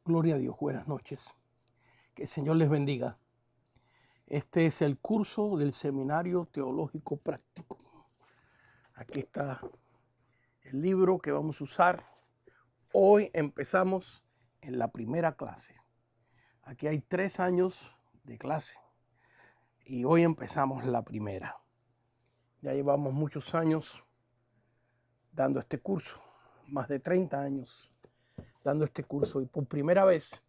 Gloria a Dios, buenas noches. Que el Señor les bendiga. Este es el curso del Seminario Teológico Práctico. Aquí está el libro que vamos a usar. Hoy empezamos en la primera clase. Aquí hay 3 años de clase y hoy empezamos la primera. Ya llevamos muchos años dando este curso, más de 30 años dando este curso, y por primera vez,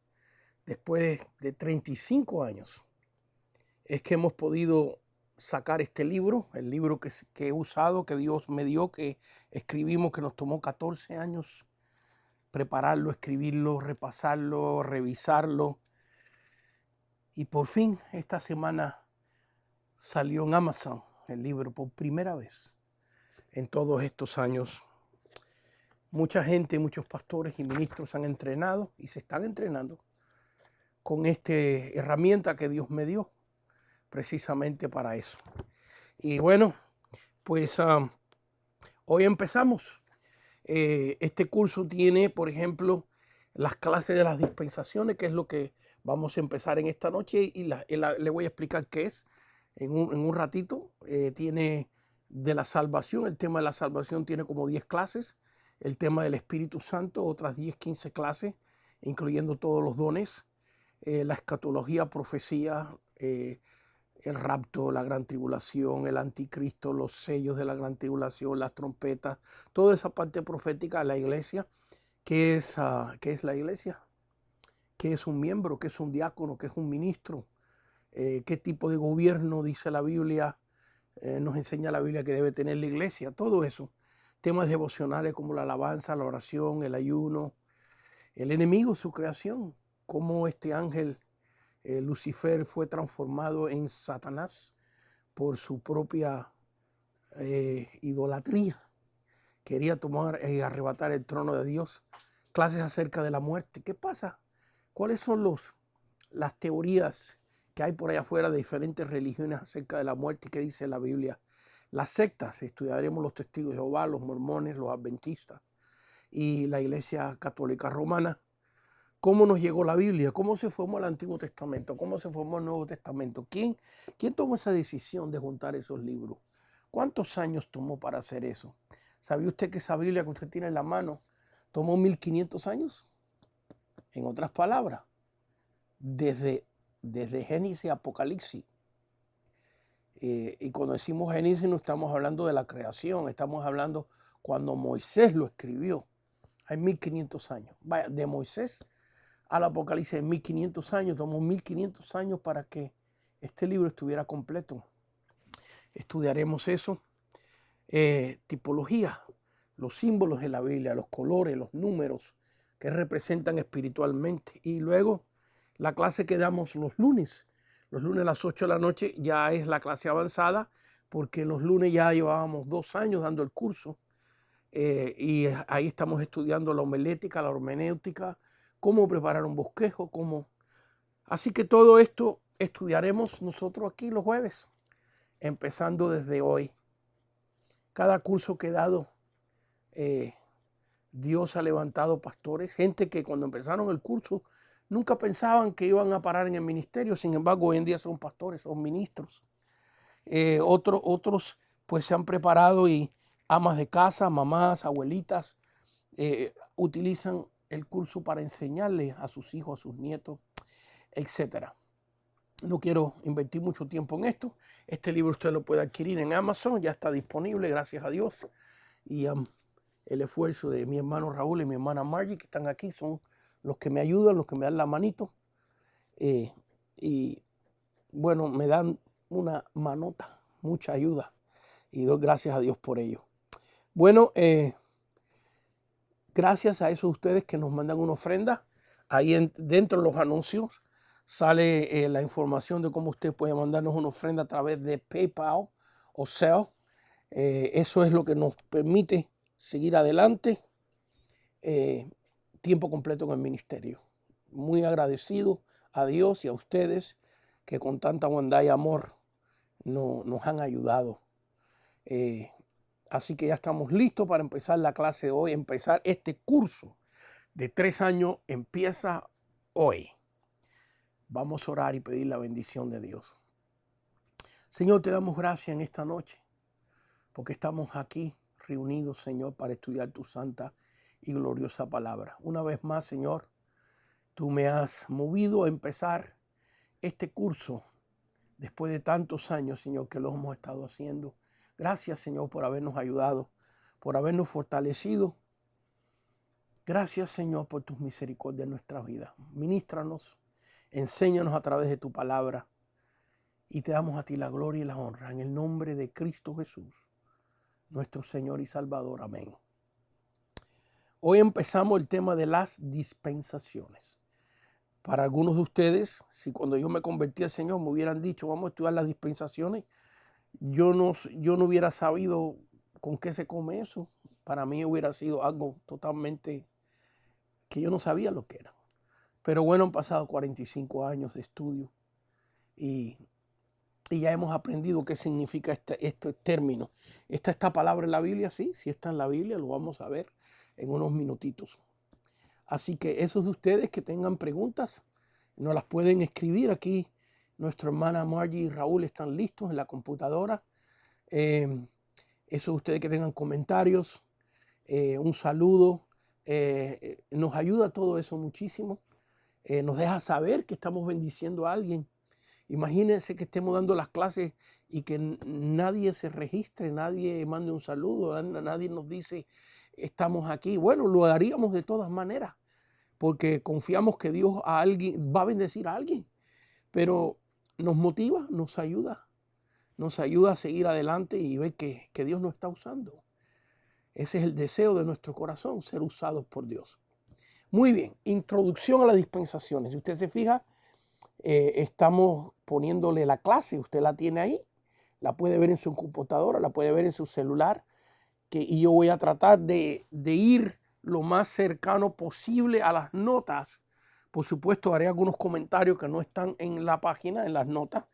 después de 35 años, es que hemos podido sacar este libro, el libro que he usado, que Dios me dio, que escribimos, que nos tomó 14 años prepararlo, escribirlo, repasarlo, revisarlo. Y por fin esta semana salió en Amazon el libro por primera vez en todos estos años. Mucha gente, muchos pastores y ministros han entrenado y se están entrenando con esta herramienta que Dios me dio precisamente para eso. Y bueno, pues hoy empezamos. Este curso tiene, por ejemplo, las clases de las dispensaciones, que es lo que vamos a empezar en esta noche, y le voy a explicar qué es en un ratito. Tiene de la salvación, el tema de la salvación tiene como 10 clases, el tema del Espíritu Santo, otras 10, 15 clases, incluyendo todos los dones, la escatología, profecía, el rapto, la gran tribulación, el anticristo, los sellos de la gran tribulación, las trompetas, toda esa parte profética de la iglesia. ¿Qué es la iglesia? ¿Qué es un miembro? ¿Qué es un diácono? ¿Qué es un ministro? ¿Qué tipo de gobierno dice la Biblia? Nos enseña la Biblia que debe tener la iglesia. Todo eso. Temas devocionales como la alabanza, la oración, el ayuno, el enemigo, su creación, cómo este ángel Lucifer fue transformado en Satanás por su propia idolatría. Quería tomar y arrebatar el trono de Dios. Clases acerca de la muerte. ¿Qué pasa? ¿Cuáles son las teorías que hay por allá afuera de diferentes religiones acerca de la muerte? ¿Qué dice la Biblia? Las sectas, estudiaremos los testigos de Jehová, los mormones, los adventistas y la Iglesia Católica Romana. ¿Cómo nos llegó la Biblia? ¿Cómo se formó el Antiguo Testamento? ¿Cómo se formó el Nuevo Testamento? ¿Quién tomó esa decisión de juntar esos libros? ¿Cuántos años tomó para hacer eso? ¿Sabía usted que esa Biblia que usted tiene en la mano tomó 1500 años? En otras palabras, desde Génesis a Apocalipsis. Y cuando decimos Génesis no estamos hablando de la creación, estamos hablando cuando Moisés lo escribió. Hay 1500 años. Vaya, de Moisés al Apocalipsis 1500 años, tomó 1500 años para que este libro estuviera completo. Estudiaremos eso. Tipología, los símbolos de la Biblia, los colores, los números que representan espiritualmente. Y luego la clase que damos los lunes a las 8 de la noche ya es la clase avanzada, porque los lunes ya llevábamos 2 años dando el curso. Y ahí estamos estudiando la homilética, la hermenéutica, cómo preparar un bosquejo, Así que todo esto estudiaremos nosotros aquí los jueves, empezando desde hoy. Cada curso que he dado, Dios ha levantado pastores, gente que cuando empezaron el curso nunca pensaban que iban a parar en el ministerio, sin embargo hoy en día son pastores, son ministros. Otros pues se han preparado, y amas de casa, mamás, abuelitas, utilizan el curso para enseñarle a sus hijos, a sus nietos, etc. No quiero invertir mucho tiempo en esto. Este libro usted lo puede adquirir en Amazon, ya está disponible, gracias a Dios. Y el esfuerzo de mi hermano Raúl y mi hermana Margie, que están aquí, son los que me ayudan, los que me dan la manito. Y bueno, me dan una manota, mucha ayuda. Y doy gracias a Dios por ello. Bueno, gracias a esos ustedes que nos mandan una ofrenda. Ahí dentro de los anuncios sale la información de cómo usted puede mandarnos una ofrenda a través de PayPal o Zelle. Eso es lo que nos permite seguir adelante tiempo completo en el ministerio. Muy agradecido a Dios y a ustedes que con tanta bondad y amor nos han ayudado. Así que ya estamos listos para empezar la clase de hoy, empezar este curso de 3 años. Empieza hoy. Vamos a orar y pedir la bendición de Dios. Señor, te damos gracias en esta noche porque estamos aquí reunidos, Señor, para estudiar tu santa y gloriosa palabra. Una vez más, Señor, tú me has movido a empezar este curso después de tantos años, Señor, que lo hemos estado haciendo. Gracias, Señor, por habernos ayudado, por habernos fortalecido. Gracias, Señor, por tus misericordias en nuestra vida. Ministranos, enséñanos a través de tu palabra y te damos a ti la gloria y la honra en el nombre de Cristo Jesús, nuestro Señor y Salvador. Amén. Hoy empezamos el tema de las dispensaciones. Para algunos de ustedes, si cuando yo me convertí al Señor me hubieran dicho vamos a estudiar las dispensaciones, yo no hubiera sabido con qué se come eso. Para mí hubiera sido algo totalmente que yo no sabía lo que era. Pero bueno, han pasado 45 años de estudio y ya hemos aprendido qué significa este término. ¿Esta palabra en la Biblia? Sí está en la Biblia, lo vamos a ver en unos minutitos. Así que esos de ustedes que tengan preguntas, nos las pueden escribir aquí. Nuestra hermana Margie y Raúl están listos en la computadora. Esos de ustedes que tengan comentarios, un saludo. Nos ayuda todo eso muchísimo. Nos deja saber que estamos bendiciendo a alguien. Imagínense que estemos dando las clases y que nadie se registre, nadie mande un saludo, nadie nos dice estamos aquí. Bueno, lo haríamos de todas maneras, porque confiamos que Dios va a bendecir a alguien, pero nos motiva, nos ayuda a seguir adelante y ver que Dios nos está usando. Ese es el deseo de nuestro corazón, ser usados por Dios. Muy bien, introducción a las dispensaciones. Si usted se fija, estamos poniéndole la clase, usted la tiene ahí, la puede ver en su computadora, la puede ver en su celular, y yo voy a tratar de ir lo más cercano posible a las notas. Por supuesto, haré algunos comentarios que no están en la página, en las notas.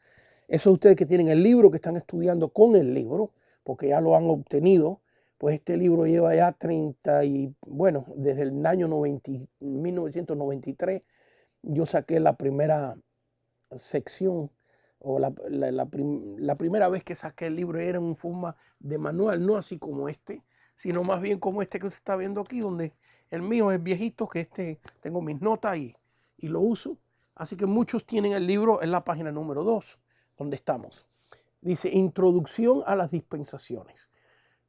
Eso ustedes que tienen el libro, que están estudiando con el libro, porque ya lo han obtenido, pues este libro lleva ya desde el año 1993, yo saqué la primera sección, o la primera vez que saqué el libro era en forma de manual, no así como este, sino más bien como este que usted está viendo aquí, donde el mío es viejito, que tengo mis notas y lo uso. Así que muchos tienen el libro en la página número 2, donde estamos. Dice, introducción a las dispensaciones.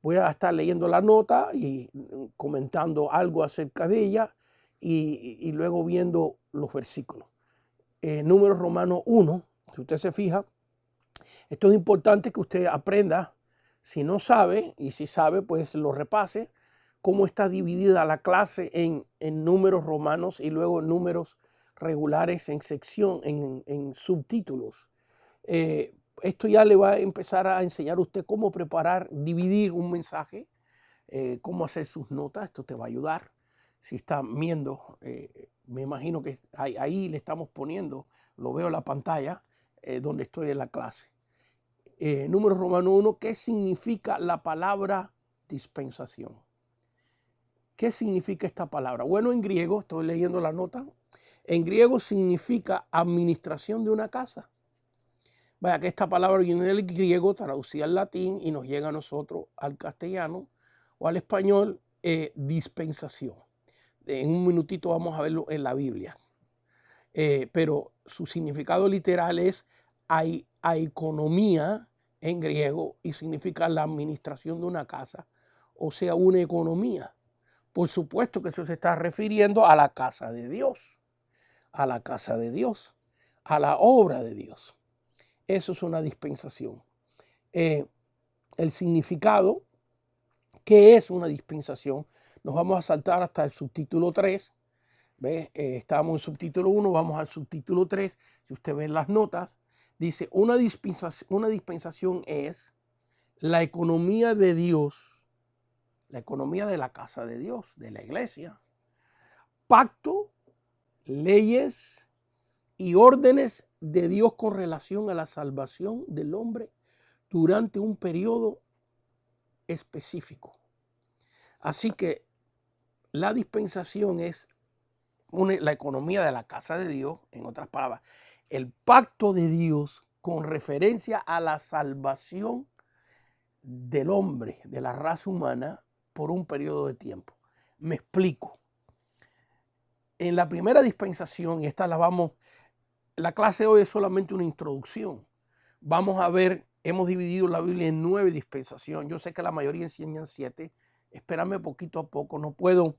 Voy a estar leyendo la nota y comentando algo acerca de ella y luego viendo los versículos. Números Romanos 1, si usted se fija, esto es importante que usted aprenda, si no sabe, y si sabe, pues lo repase, cómo está dividida la clase en números romanos y luego números regulares en sección, en subtítulos. Esto ya le va a empezar a enseñar a usted cómo preparar, dividir un mensaje, cómo hacer sus notas. Esto te va a ayudar. Si están viendo, me imagino que ahí le estamos poniendo, lo veo en la pantalla, donde estoy en la clase. Número Romano 1, ¿qué significa la palabra dispensación? ¿Qué significa esta palabra? Bueno, en griego, estoy leyendo la nota, en griego significa administración de una casa. Vaya que esta palabra viene del griego, traducida al latín y nos llega a nosotros al castellano o al español, dispensación. En un minutito vamos a verlo en la Biblia. Pero su significado literal es economía en griego y significa la administración de una casa, o sea, una economía. Por supuesto que eso se está refiriendo a la casa de Dios, a la casa de Dios, a la obra de Dios. Eso es una dispensación. El significado, ¿qué es una dispensación? Nos vamos a saltar hasta el subtítulo 3. ¿Ve? Estábamos en subtítulo 1, vamos al subtítulo 3. Si usted ve las notas, dice, una dispensación es la economía de Dios, la economía de la casa de Dios, de la iglesia. Pacto, leyes y órdenes de Dios con relación a la salvación del hombre durante un periodo específico. Así que la dispensación es la economía de la casa de Dios, en otras palabras, el pacto de Dios con referencia a la salvación del hombre, de la raza humana, por un periodo de tiempo. Me explico. En la primera dispensación, y esta la clase de hoy es solamente una introducción. Vamos a ver, hemos dividido la Biblia en 9 dispensaciones. Yo sé que la mayoría enseñan 7. Espérame poquito a poco, no puedo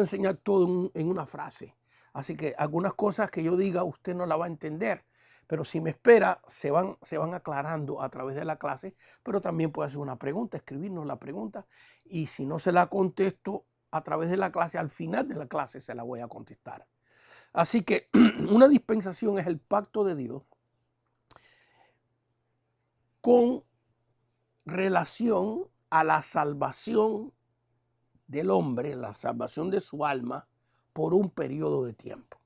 enseñar todo en una frase. Así que algunas cosas que yo diga usted no la va a entender. Pero si me espera, se van aclarando a través de la clase. Pero también puede hacer una pregunta, escribirnos la pregunta. Y si no se la contesto a través de la clase, al final de la clase se la voy a contestar. Así que una dispensación es el pacto de Dios con relación a la salvación del hombre, la salvación de su alma por un periodo de tiempo.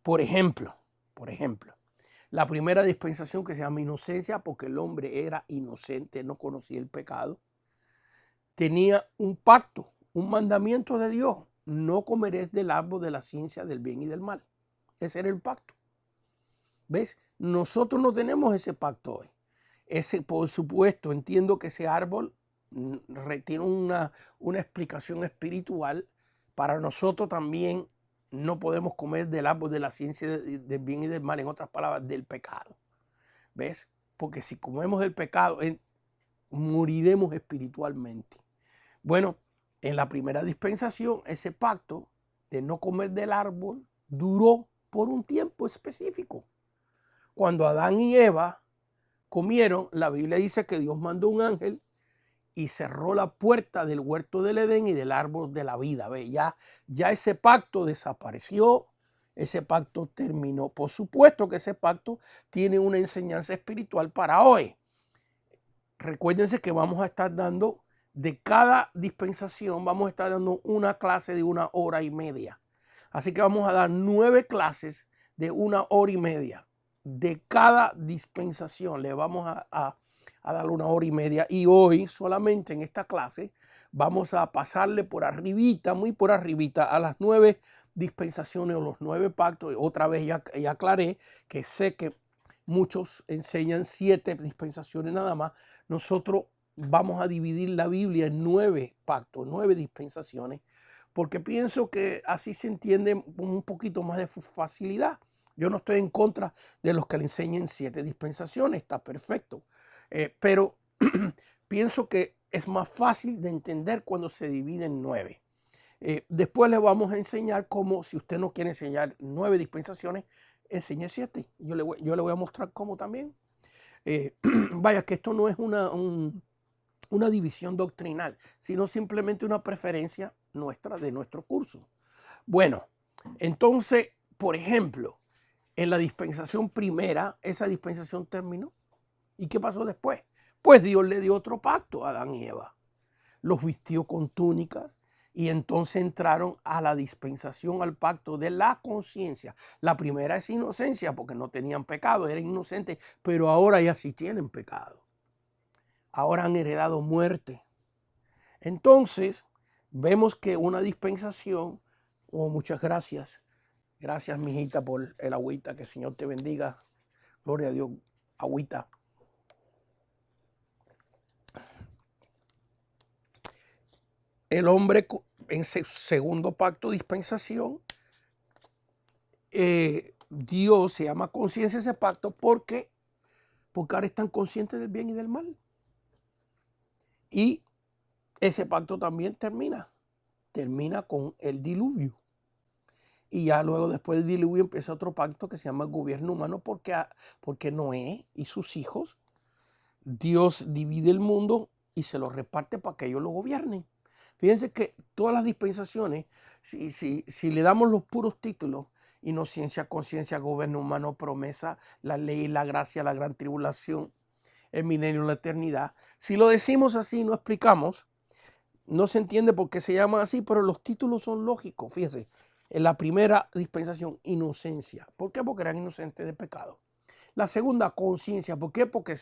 Por ejemplo, la primera dispensación, que se llama inocencia, porque el hombre era inocente, no conocía el pecado, tenía un pacto, un mandamiento de Dios: no comeréis del árbol de la ciencia del bien y del mal. Ese era el pacto. ¿Ves? Nosotros no tenemos ese pacto hoy. Por supuesto, entiendo que ese árbol tiene una explicación espiritual. Para nosotros también no podemos comer del árbol de la ciencia del bien y del mal, en otras palabras, del pecado. ¿Ves? Porque si comemos del pecado, moriremos espiritualmente. Bueno, en la primera dispensación, ese pacto de no comer del árbol duró por un tiempo específico. Cuando Adán y Eva comieron, la Biblia dice que Dios mandó un ángel y cerró la puerta del huerto del Edén y del árbol de la vida. ¿Ve? Ya ese pacto desapareció, ese pacto terminó. Por supuesto que ese pacto tiene una enseñanza espiritual para hoy. Recuérdense que vamos a estar dando, de cada dispensación, vamos a estar dando una clase de 1 hora y media. Así que vamos a dar 9 clases de 1 hora y media. De cada dispensación le vamos a dar 1 hora y media. Y hoy, solamente en esta clase, vamos a pasarle por arribita, muy por arribita, a las 9 dispensaciones o los 9 pactos. Otra vez ya aclaré que sé que muchos enseñan 7 dispensaciones nada más. Nosotros vamos a dividir la Biblia en 9 pactos, 9 dispensaciones, porque pienso que así se entiende con un poquito más de facilidad. Yo no estoy en contra de los que le enseñen 7 dispensaciones, está perfecto. Pero pienso que es más fácil de entender cuando se divide en 9. Después le vamos a enseñar cómo, si usted no quiere enseñar 9 dispensaciones, enseñe 7. Yo le voy a mostrar cómo también. Vaya, que esto no es una división doctrinal, sino simplemente una preferencia nuestra de nuestro curso. Bueno, entonces, por ejemplo, en la dispensación primera, esa dispensación terminó. ¿Y qué pasó después? Pues Dios le dio otro pacto a Adán y Eva. Los vistió con túnicas y entonces entraron a la dispensación, al pacto de la conciencia. La primera es inocencia, porque no tenían pecado, eran inocentes, pero ahora ya sí tienen pecado. Ahora han heredado muerte. Entonces, vemos que una dispensación, muchas gracias. Gracias, mijita, por el agüita. Que el Señor te bendiga. Gloria a Dios. Agüita. El hombre en segundo pacto, dispensación, Dios se llama conciencia ese pacto porque ahora están conscientes del bien y del mal. Y ese pacto también termina con el diluvio. Y ya luego, después del diluvio, empieza otro pacto que se llama el gobierno humano, porque Noé y sus hijos, Dios divide el mundo y se lo reparte para que ellos lo gobiernen. Fíjense que todas las dispensaciones, si le damos los puros títulos: inocencia, conciencia, gobierno humano, promesa, la ley, la gracia, la gran tribulación, el milenio, la eternidad. Si lo decimos así, no explicamos, no se entiende por qué se llama así, pero los títulos son lógicos. Fíjense, en la primera dispensación, inocencia. ¿Por qué? Porque eran inocentes de pecado. La segunda, conciencia. ¿Por qué? Porque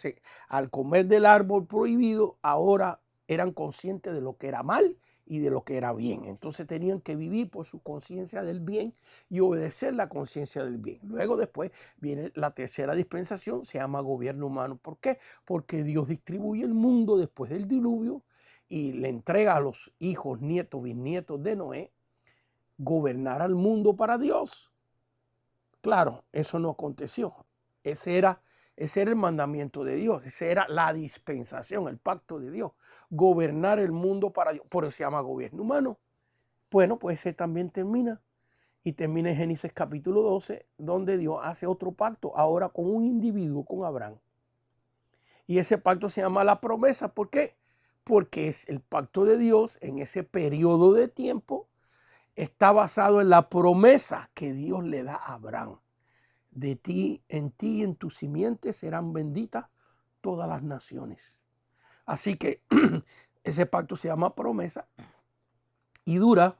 al comer del árbol prohibido, ahora eran conscientes de lo que era mal y de lo que era bien. Entonces tenían que vivir por su conciencia del bien y obedecer la conciencia del bien. Luego después viene la tercera dispensación, se llama gobierno humano. ¿Por qué? Porque Dios distribuye el mundo después del diluvio y le entrega a los hijos, nietos, bisnietos de Noé gobernar al mundo para Dios. Claro, eso no aconteció. Ese era el mandamiento de Dios. Esa era la dispensación, el pacto de Dios. Gobernar el mundo para Dios. Por eso se llama gobierno humano. Bueno, pues ese también termina. Y termina en Génesis capítulo 12, donde Dios hace otro pacto, ahora con un individuo, con Abraham. Y ese pacto se llama la promesa. ¿Por qué? Porque es el pacto de Dios en ese periodo de tiempo. Está basado en la promesa que Dios le da a Abraham. De ti y en tu simiente serán benditas todas las naciones. Así que ese pacto se llama promesa y dura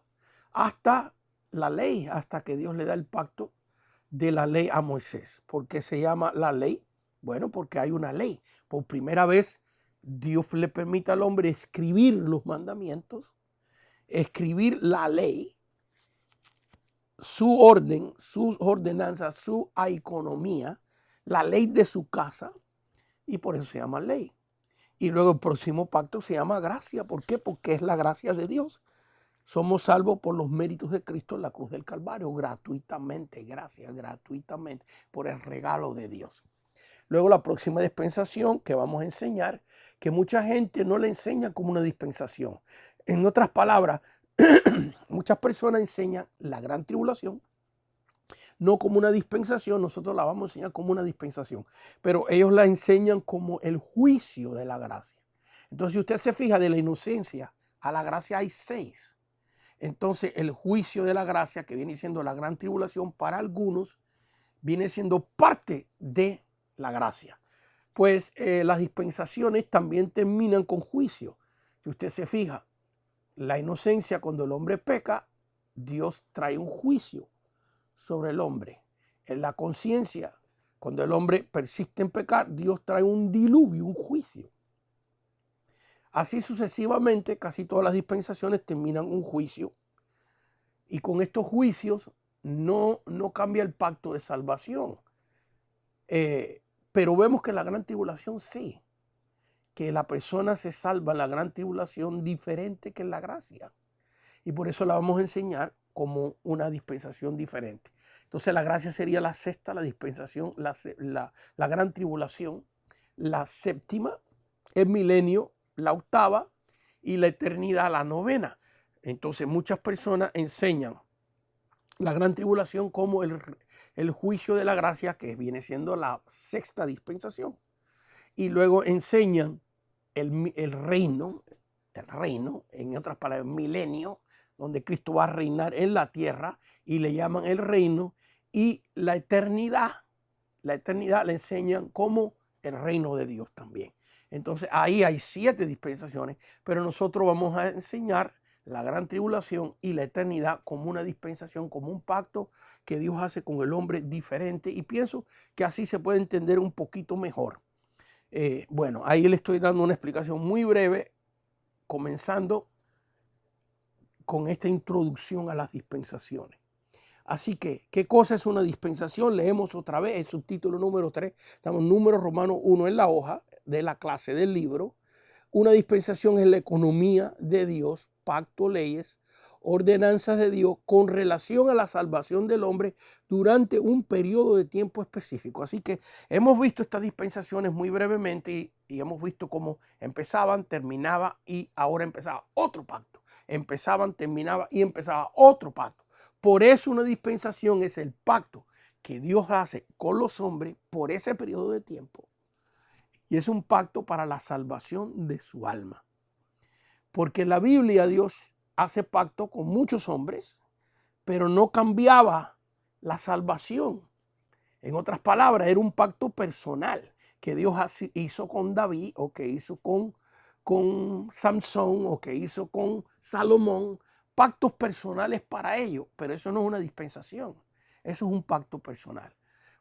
hasta la ley, hasta que Dios le da el pacto de la ley a Moisés. ¿Por qué se llama la ley? Bueno, porque hay una ley. Por primera vez Dios le permite al hombre escribir los mandamientos, escribir la ley, su orden, sus ordenanzas, su economía, la ley de su casa, y por eso se llama ley. Y luego el próximo pacto se llama gracia. ¿Por qué? Porque es la gracia de Dios. Somos salvos por los méritos de Cristo en la cruz del Calvario, gratuitamente, gracias, gratuitamente, por el regalo de Dios. Luego la próxima dispensación que vamos a enseñar, que mucha gente no le enseña como una dispensación. En otras palabras, muchas personas enseñan la gran tribulación, no como una dispensación, nosotros la vamos a enseñar como una dispensación, pero ellos la enseñan como el juicio de la gracia. Entonces, si usted se fija, de la inocencia a la gracia hay 6. Entonces, el juicio de la gracia, que viene siendo la gran tribulación para algunos, viene siendo parte de la gracia. Pues las dispensaciones también terminan con juicio. Si usted se fija, la inocencia, cuando el hombre peca, Dios trae un juicio sobre el hombre. En la conciencia, cuando el hombre persiste en pecar, Dios trae un diluvio, un juicio. Así sucesivamente, casi todas las dispensaciones terminan un juicio. Y con estos juicios no cambia el pacto de salvación. Pero vemos que en la gran tribulación sí, que la persona se salva en la gran tribulación diferente que en la gracia. Y por eso la vamos a enseñar como una dispensación diferente. Entonces la gracia sería la sexta, la dispensación, la gran tribulación, la séptima, el milenio, la octava, y la eternidad, la novena. Entonces muchas personas enseñan la gran tribulación como el juicio de la gracia, que viene siendo la sexta dispensación. Y luego enseñan el reino, en otras palabras, milenio, donde Cristo va a reinar en la tierra, y le llaman el reino. Y la eternidad la enseñan como el reino de Dios también. Entonces ahí hay 7 dispensaciones, pero nosotros vamos a enseñar la gran tribulación y la eternidad como una dispensación, como un pacto que Dios hace con el hombre diferente, y pienso que así se puede entender un poquito mejor. Bueno, ahí le estoy dando una explicación muy breve, comenzando con esta introducción a las dispensaciones. Así que, ¿qué cosa es una dispensación? Leemos otra vez el subtítulo número 3. Estamos número Romanos 1 en la hoja de la clase del libro. Una dispensación es la economía de Dios, pacto, leyes, ordenanzas de Dios con relación a la salvación del hombre durante un periodo de tiempo específico. Así que hemos visto estas dispensaciones muy brevemente y hemos visto cómo empezaban, terminaba y ahora empezaba otro pacto. Empezaban, terminaba y empezaba otro pacto. Por eso una dispensación es el pacto que Dios hace con los hombres por ese periodo de tiempo. Y es un pacto para la salvación de su alma. Porque en la Biblia Dios hace pacto con muchos hombres, pero no cambiaba la salvación. En otras palabras, era un pacto personal que Dios hizo con David, o que hizo con Samson, o que hizo con Salomón. Pactos personales para ellos, pero eso no es una dispensación. Eso es un pacto personal.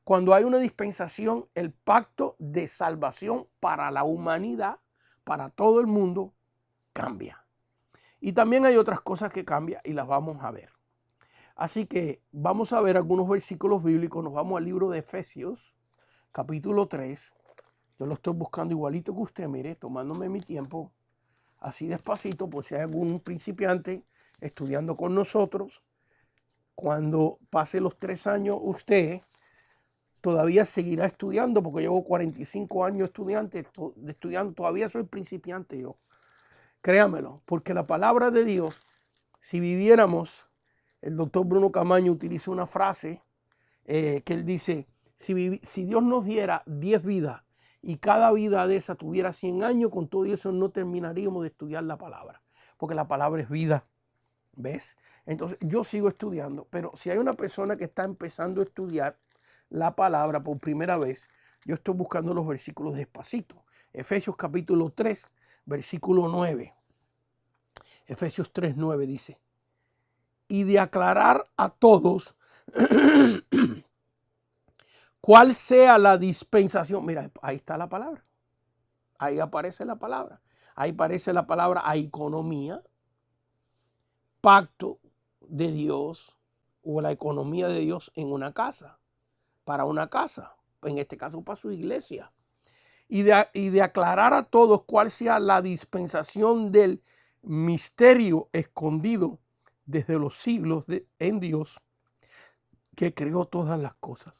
Cuando hay una dispensación, el pacto de salvación para la humanidad, para todo el mundo, cambia. Y también hay otras cosas que cambian y las vamos a ver. Así que vamos a ver algunos versículos bíblicos. Nos vamos al libro de Efesios, capítulo 3. Yo lo estoy buscando igualito que usted, mire, tomándome mi tiempo, así despacito, por si hay algún principiante estudiando con nosotros. Cuando pase los 3 años, usted todavía seguirá estudiando, porque llevo 45 años estudiando, todavía soy principiante yo. Créamelo, porque la palabra de Dios, si viviéramos, el doctor Bruno Camaño utiliza una frase que él dice, si Dios nos diera 10 vidas y cada vida de esa tuviera 100 años, con todo eso no terminaríamos de estudiar la palabra, porque la palabra es vida. ¿Ves? Entonces yo sigo estudiando, pero si hay una persona que está empezando a estudiar la palabra por primera vez, yo estoy buscando los versículos despacito. Efesios capítulo 3, versículo 9. Efesios 3, 9 dice, y de aclarar a todos cuál sea la dispensación. Mira, ahí está la palabra. Ahí aparece la palabra. Ahí aparece la palabra economía, pacto de Dios o la economía de Dios en una casa, para una casa, en este caso para su iglesia. Y de aclarar a todos cuál sea la dispensación del misterio escondido desde los siglos en Dios, que creó todas las cosas.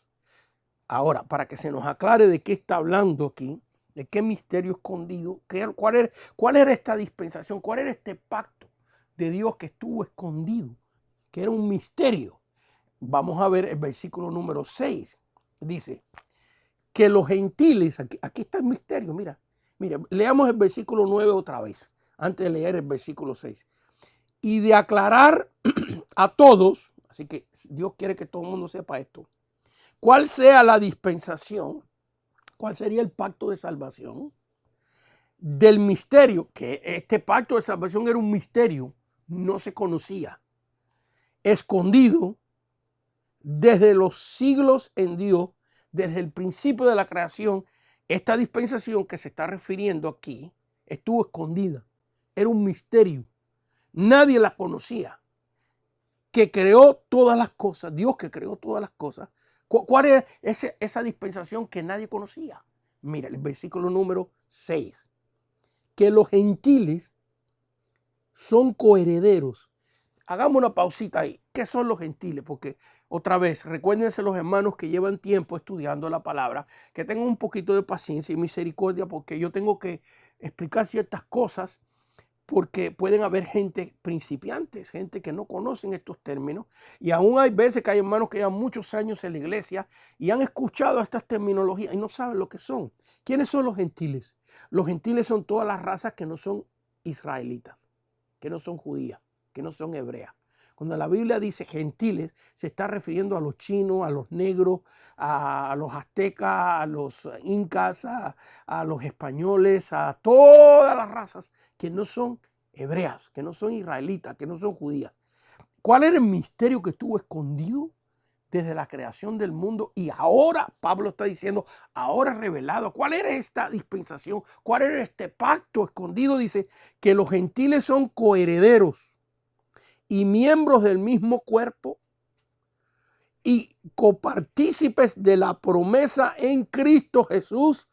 Ahora, para que se nos aclare de qué está hablando aquí, de qué misterio escondido, cuál era esta dispensación, cuál era este pacto de Dios que estuvo escondido, que era un misterio. Vamos a ver el versículo número 6. Dice que los gentiles, aquí está el misterio, mira, leamos el versículo 9 otra vez, antes de leer el versículo 6. Y de aclarar a todos, así que Dios quiere que todo el mundo sepa esto, cuál sea la dispensación, cuál sería el pacto de salvación del misterio, que este pacto de salvación era un misterio, no se conocía, escondido desde los siglos en Dios, desde el principio de la creación. Esta dispensación que se está refiriendo aquí estuvo escondida, era un misterio, nadie la conocía, que creó todas las cosas, Dios que creó todas las cosas. ¿Cuál es esa dispensación que nadie conocía? Mira, el versículo número 6, que los gentiles son coherederos. Hagamos una pausita ahí. ¿Qué son los gentiles? Porque otra vez, recuérdense los hermanos que llevan tiempo estudiando la palabra, que tengan un poquito de paciencia y misericordia, porque yo tengo que explicar ciertas cosas, porque pueden haber gente principiantes, gente que no conocen estos términos, y aún hay veces que hay hermanos que llevan muchos años en la iglesia y han escuchado estas terminologías y no saben lo que son. ¿Quiénes son los gentiles? Los gentiles son todas las razas que no son israelitas, que no son judías, que no son hebreas. Cuando la Biblia dice gentiles, se está refiriendo a los chinos, a los negros, a los aztecas, a los incas, a los españoles, a todas las razas que no son hebreas, que no son israelitas, que no son judías. ¿Cuál era el misterio que estuvo escondido desde la creación del mundo? Y ahora, Pablo está diciendo, ahora revelado. ¿Cuál era esta dispensación? ¿Cuál era este pacto escondido? Dice que los gentiles son coherederos y miembros del mismo cuerpo y copartícipes de la promesa en Cristo Jesús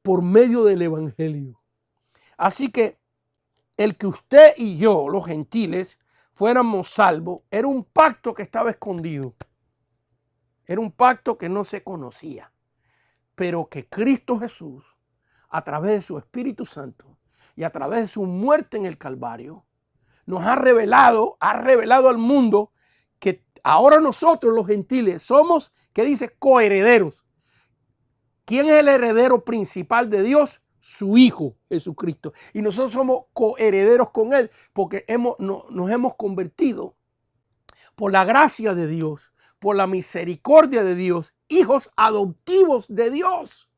por medio del evangelio. Así que el que usted y yo, los gentiles, fuéramos salvos, era un pacto que estaba escondido. Era un pacto que no se conocía, pero que Cristo Jesús, a través de su Espíritu Santo y a través de su muerte en el Calvario, nos ha revelado al mundo que ahora nosotros los gentiles somos, ¿qué dice? Coherederos. ¿Quién es el heredero principal de Dios? Su Hijo Jesucristo. Y nosotros somos coherederos con Él porque nos hemos convertido por la gracia de Dios, por la misericordia de Dios, hijos adoptivos de Dios.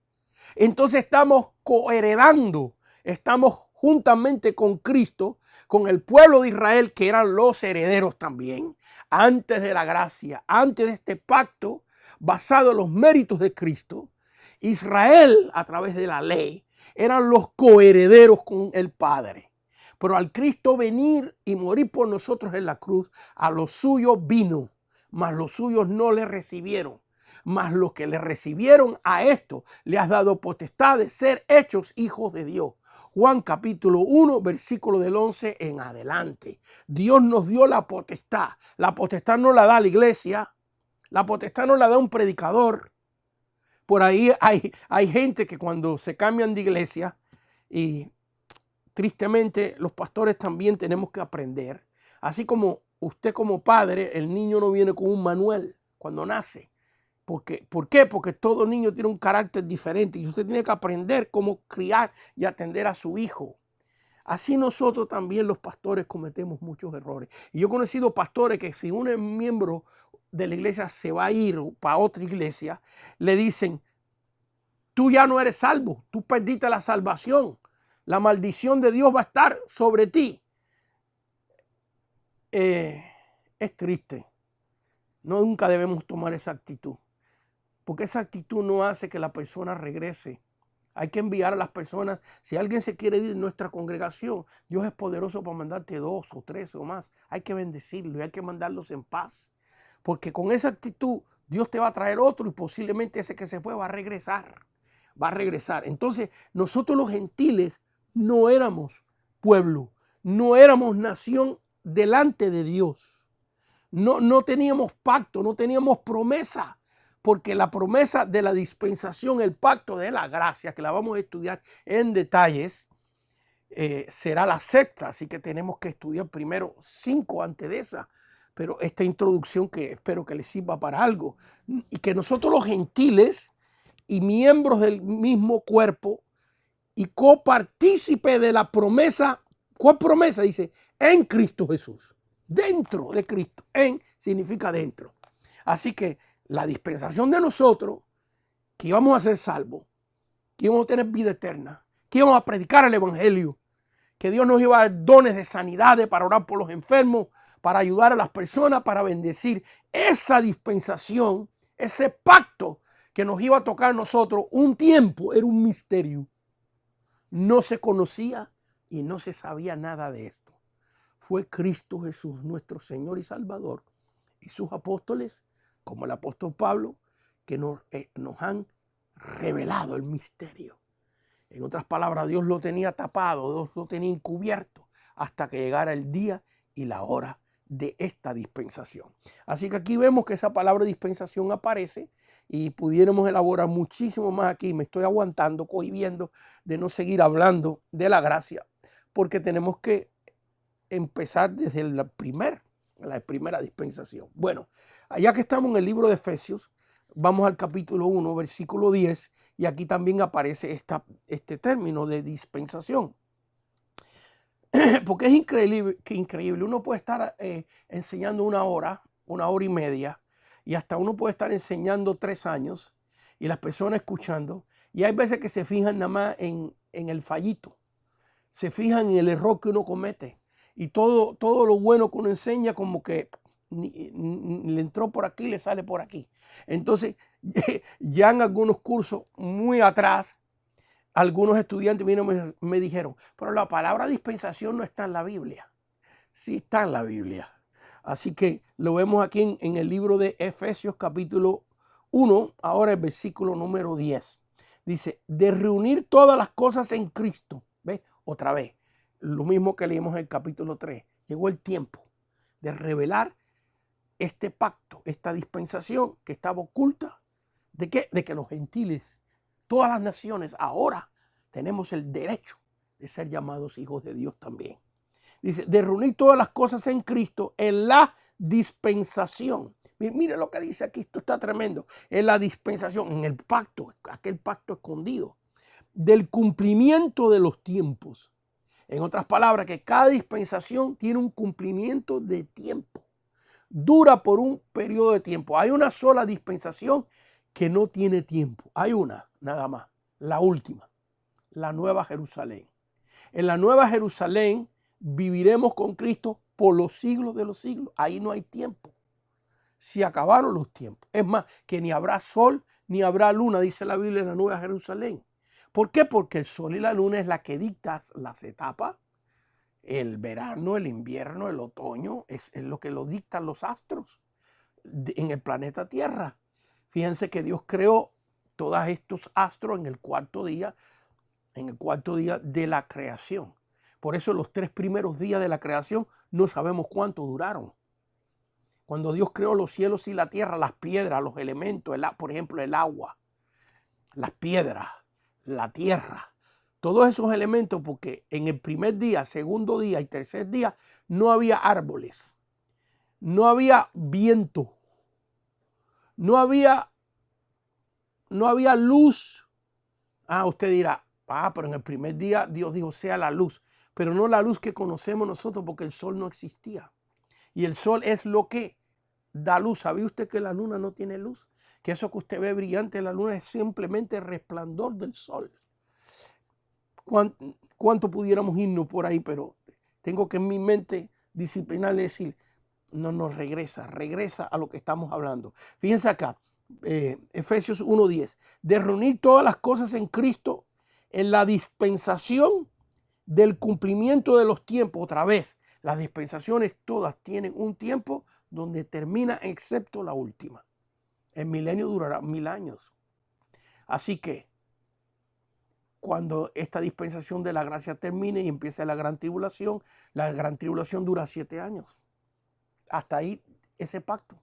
Entonces estamos coheredando, estamos juntamente con Cristo, con el pueblo de Israel, que eran los herederos también, antes de la gracia, antes de este pacto, basado en los méritos de Cristo. Israel, a través de la ley, eran los coherederos con el Padre. Pero al Cristo venir y morir por nosotros en la cruz, a los suyos vino, mas los suyos no le recibieron. Mas los que le recibieron, a esto le has dado potestad de ser hechos hijos de Dios. Juan capítulo 1, versículo del 11 en adelante. Dios nos dio la potestad. La potestad no la da la iglesia. La potestad no la da un predicador. Por ahí hay gente que cuando se cambian de iglesia, y tristemente los pastores también tenemos que aprender. Así como usted como padre, el niño no viene con un manual cuando nace. ¿Por qué? Porque todo niño tiene un carácter diferente y usted tiene que aprender cómo criar y atender a su hijo. Así nosotros también los pastores cometemos muchos errores. Y yo he conocido pastores que si un miembro de la iglesia se va a ir para otra iglesia, le dicen, tú ya no eres salvo, tú perdiste la salvación. La maldición de Dios va a estar sobre ti. Es triste. Nunca debemos tomar esa actitud. Porque esa actitud no hace que la persona regrese. Hay que enviar a las personas. Si alguien se quiere ir de nuestra congregación, Dios es poderoso para mandarte 2 o 3 o más. Hay que bendecirlo y hay que mandarlos en paz. Porque con esa actitud Dios te va a traer otro y posiblemente ese que se fue va a regresar. Va a regresar. Entonces nosotros los gentiles no éramos pueblo. No éramos nación delante de Dios. No teníamos pacto, no teníamos promesa. Porque la promesa de la dispensación, el pacto de la gracia, que la vamos a estudiar en detalles, será la sexta. Así que tenemos que estudiar primero 5 antes de esa. Pero esta introducción que espero que les sirva para algo. Y que nosotros los gentiles y miembros del mismo cuerpo y copartícipe de la promesa. ¿Cuál promesa? Dice, en Cristo Jesús. Dentro de Cristo. En significa dentro. Así que la dispensación de nosotros, que íbamos a ser salvos, que íbamos a tener vida eterna, que íbamos a predicar el evangelio, que Dios nos iba a dar dones de sanidades para orar por los enfermos, para ayudar a las personas, para bendecir. Esa dispensación, ese pacto que nos iba a tocar a nosotros un tiempo, era un misterio. No se conocía y no se sabía nada de esto. Fue Cristo Jesús, nuestro Señor y Salvador, y sus apóstoles, como el apóstol Pablo, que nos han revelado el misterio. En otras palabras, Dios lo tenía tapado, Dios lo tenía encubierto hasta que llegara el día y la hora de esta dispensación. Así que aquí vemos que esa palabra dispensación aparece y pudiéramos elaborar muchísimo más aquí. Me estoy aguantando, cohibiendo de no seguir hablando de la gracia, porque tenemos que empezar desde la primera dispensación. Bueno, allá que estamos en el libro de Efesios, vamos al capítulo 1, versículo 10, y aquí también aparece este término de dispensación. Porque es increíble. Uno puede estar enseñando 1 hora, 1 hora y media, y hasta uno puede estar enseñando 3 años, y las personas escuchando, y hay veces que se fijan nada más en el fallito, se fijan en el error que uno comete. Y todo lo bueno que uno enseña como que le entró por aquí, le sale por aquí. Entonces, ya en algunos cursos muy atrás, algunos estudiantes me dijeron, pero la palabra dispensación no está en la Biblia. Sí está en la Biblia. Así que lo vemos aquí en el libro de Efesios capítulo 1, ahora el versículo número 10. Dice, de reunir todas las cosas en Cristo. ¿Ves? Otra vez. Lo mismo que leímos en el capítulo 3. Llegó el tiempo de revelar este pacto, esta dispensación que estaba oculta. ¿De qué? De que los gentiles, todas las naciones, ahora tenemos el derecho de ser llamados hijos de Dios también. Dice, de reunir todas las cosas en Cristo en la dispensación. Mire lo que dice aquí, esto está tremendo. En la dispensación, en el pacto, aquel pacto escondido, del cumplimiento de los tiempos. En otras palabras, que cada dispensación tiene un cumplimiento de tiempo. Dura por un periodo de tiempo. Hay una sola dispensación que no tiene tiempo. Hay una, nada más. La última. La Nueva Jerusalén. En la Nueva Jerusalén viviremos con Cristo por los siglos de los siglos. Ahí no hay tiempo. Se acabaron los tiempos. Es más, que ni habrá sol ni habrá luna, dice la Biblia en la Nueva Jerusalén. ¿Por qué? Porque el sol y la luna es la que dicta las etapas El verano, el invierno, el otoño, es lo que lo dictan los astros en el planeta Tierra. Fíjense que Dios creó todos estos astros en el cuarto día de la creación. Por eso los 3 primeros días de la creación no sabemos cuánto duraron. Cuando Dios creó los cielos y la tierra, las piedras, los elementos, por ejemplo, el agua, las piedras, la tierra, todos esos elementos, porque en el primer día, segundo día y tercer día no había árboles, no había viento, no había luz. Usted dirá, pero en el primer día Dios dijo sea la luz, pero no la luz que conocemos nosotros, porque el sol no existía. Y el sol es lo que da luz. ¿Sabía usted que la luna no tiene luz? Que eso que usted ve brillante en la luna es simplemente el resplandor del sol. ¿Cuánto pudiéramos irnos por ahí? Pero tengo que en mi mente disciplinarle decir, no, regresa a lo que estamos hablando. Fíjense acá, Efesios 1:10, de reunir todas las cosas en Cristo en la dispensación del cumplimiento de los tiempos. Otra vez, las dispensaciones todas tienen un tiempo donde termina, excepto la última. El milenio durará 1000 años. Así que cuando esta dispensación de la gracia termine y empiece la gran tribulación dura 7 años. Hasta ahí ese pacto.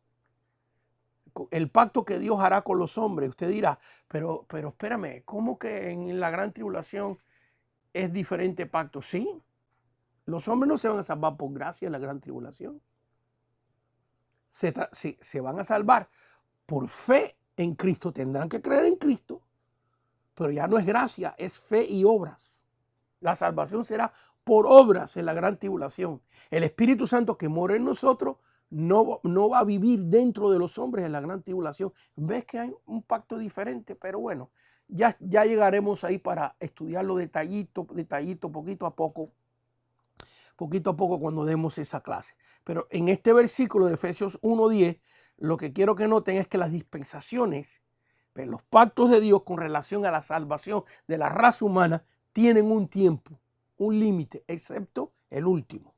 El pacto que Dios hará con los hombres. Usted dirá, pero espérame, ¿cómo que en la gran tribulación es diferente pacto? Sí, los hombres no se van a salvar por gracia en la gran tribulación. Se van a salvar por fe en Cristo. Tendrán que creer en Cristo, pero ya no es gracia, es fe y obras. La salvación será por obras en la gran tribulación. El Espíritu Santo que mora en nosotros no va a vivir dentro de los hombres en la gran tribulación. Ves que hay un pacto diferente, pero bueno, ya llegaremos ahí para estudiarlo detallito, poquito a poco cuando demos esa clase. Pero en este versículo de Efesios 1:10, lo que quiero que noten es que las dispensaciones, los pactos de Dios con relación a la salvación de la raza humana, tienen un tiempo, un límite, excepto el último.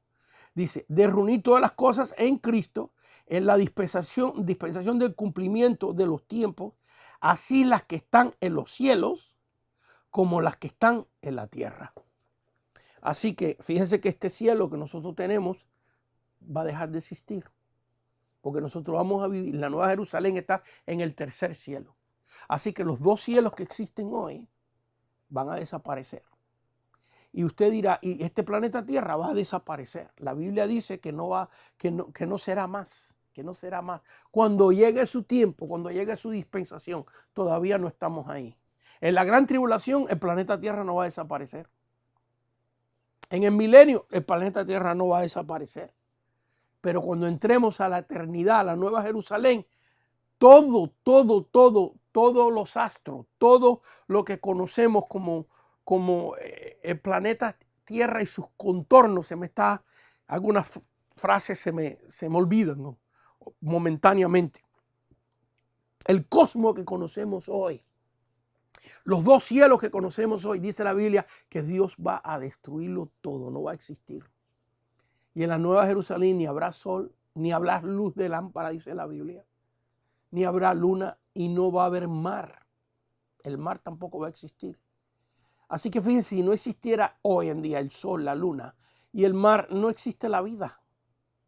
Dice, de reunir todas las cosas en Cristo, en la dispensación del cumplimiento de los tiempos, así las que están en los cielos como las que están en la tierra. Así que fíjense que este cielo que nosotros tenemos va a dejar de existir, porque nosotros vamos a vivir, la Nueva Jerusalén está en el tercer cielo. Así que los 2 cielos que existen hoy van a desaparecer. Y usted dirá, y este planeta Tierra va a desaparecer. La Biblia dice que no será más, Cuando llegue su tiempo, cuando llegue su dispensación, todavía no estamos ahí. En la gran tribulación, el planeta Tierra no va a desaparecer. En el milenio, el planeta Tierra no va a desaparecer. Pero cuando entremos a la eternidad, a la Nueva Jerusalén, todos los astros, todo lo que conocemos como el planeta Tierra y sus contornos, algunas frases se me olvidan, ¿no? Momentáneamente. El cosmos que conocemos hoy, los 2 cielos que conocemos hoy, dice la Biblia que Dios va a destruirlo todo, no va a existir. Y en la Nueva Jerusalén ni habrá sol, ni habrá luz de lámpara, dice la Biblia, ni habrá luna y no va a haber mar. El mar tampoco va a existir. Así que fíjense, si no existiera hoy en día el sol, la luna y el mar, no existe la vida.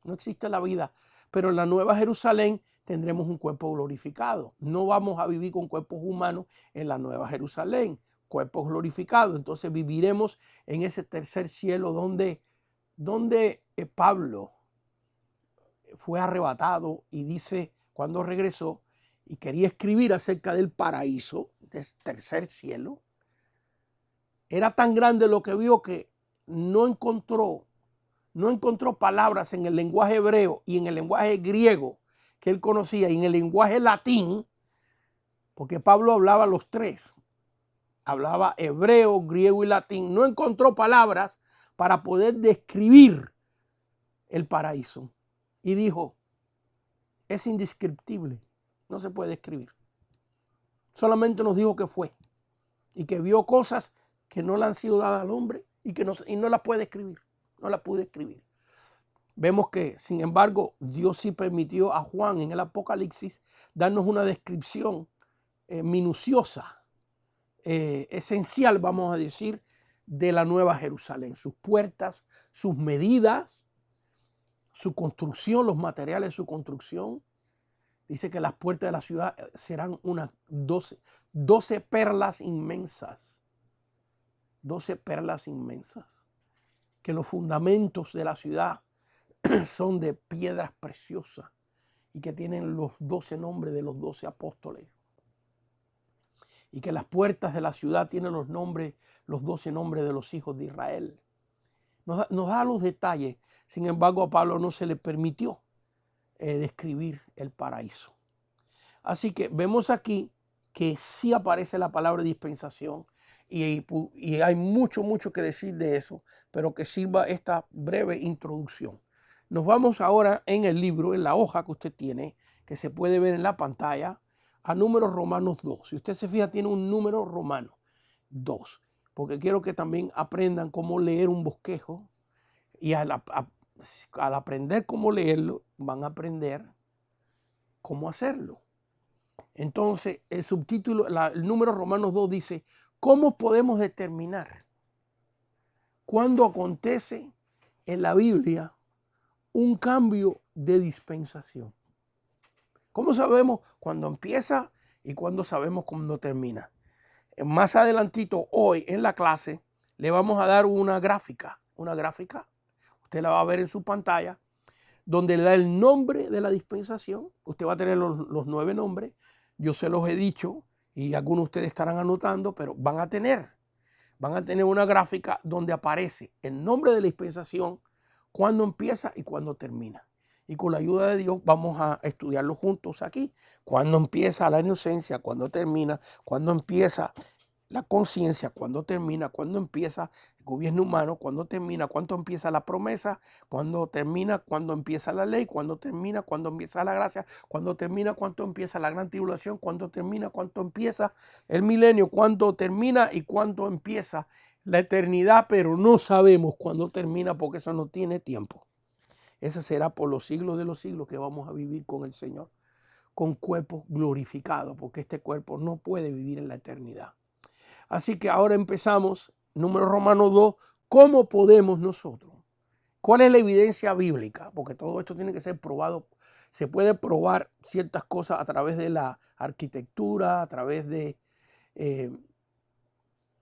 No existe la vida. Pero en la Nueva Jerusalén tendremos un cuerpo glorificado. No vamos a vivir con cuerpos humanos en la Nueva Jerusalén, cuerpos glorificados. Entonces viviremos en ese tercer cielo donde Pablo fue arrebatado y dice cuando regresó y quería escribir acerca del paraíso, del tercer cielo. Era tan grande lo que vio que no encontró palabras en el lenguaje hebreo y en el lenguaje griego que él conocía y en el lenguaje latín, porque Pablo hablaba los 3. Hablaba hebreo, griego y latín. No encontró palabras para poder describir el paraíso. Y dijo, es indescriptible, no se puede describir. Solamente nos dijo que fue y que vio cosas que no le han sido dadas al hombre y no las puede escribir. no la pude escribir. Vemos que, sin embargo, Dios sí permitió a Juan en el Apocalipsis darnos una descripción minuciosa, esencial, vamos a decir, de la Nueva Jerusalén. Sus puertas, sus medidas, su construcción, los materiales de su construcción. Dice que las puertas de la ciudad serán unas 12 perlas inmensas. 12 perlas inmensas. Que los fundamentos de la ciudad son de piedras preciosas y que tienen los 12 nombres de los 12 apóstoles. Y que las puertas de la ciudad tienen los 12 nombres de los hijos de Israel. Nos da los detalles. Sin embargo, a Pablo no se le permitió describir el paraíso. Así que vemos aquí que sí aparece la palabra dispensación y hay mucho que decir de eso, pero que sirva esta breve introducción. Nos vamos ahora en el libro, en la hoja que usted tiene, que se puede ver en la pantalla, a Números Romanos 2. Si usted se fija, tiene un número romano 2, porque quiero que también aprendan cómo leer un bosquejo y al aprender cómo leerlo, van a aprender cómo hacerlo. Entonces, el subtítulo, el número Romanos 2 dice, ¿cómo podemos determinar cuándo acontece en la Biblia un cambio de dispensación? ¿Cómo sabemos cuándo empieza y cuándo sabemos cuándo termina? Más adelantito, hoy en la clase, le vamos a dar una gráfica. Usted la va a ver en su pantalla, donde le da el nombre de la dispensación. Usted va a tener los 9 nombres. Yo se los he dicho y algunos de ustedes estarán anotando, pero van a tener una gráfica donde aparece el nombre de la dispensación, cuándo empieza y cuándo termina. Y con la ayuda de Dios vamos a estudiarlo juntos aquí. Cuándo empieza la inocencia, cuándo termina, cuándo empieza la conciencia, cuándo termina, cuándo empieza el gobierno humano, cuándo termina, cuándo empieza la promesa, cuándo termina, cuándo empieza la ley, cuándo termina, cuándo empieza la gracia, cuándo termina, cuándo empieza la gran tribulación, cuándo termina, cuándo empieza el milenio, cuándo termina y cuándo empieza la eternidad, pero no sabemos cuándo termina porque eso no tiene tiempo. Ese será por los siglos de los siglos que vamos a vivir con el Señor, con cuerpos glorificados, porque este cuerpo no puede vivir en la eternidad. Así que ahora empezamos, número Romano 2, ¿cómo podemos nosotros? ¿Cuál es la evidencia bíblica? Porque todo esto tiene que ser probado. Se puede probar ciertas cosas a través de la arquitectura, a través de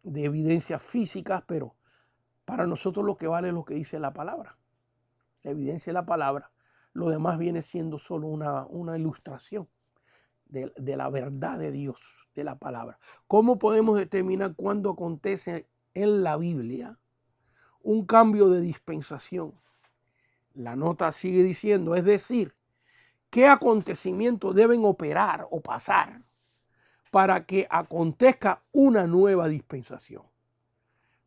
evidencias físicas, pero para nosotros lo que vale es lo que dice la palabra. La evidencia de la palabra, lo demás viene siendo solo una ilustración de la verdad de Dios, de la palabra. ¿Cómo podemos determinar cuándo acontece en la Biblia un cambio de dispensación? La nota sigue diciendo, es decir, ¿qué acontecimientos deben operar o pasar para que acontezca una nueva dispensación?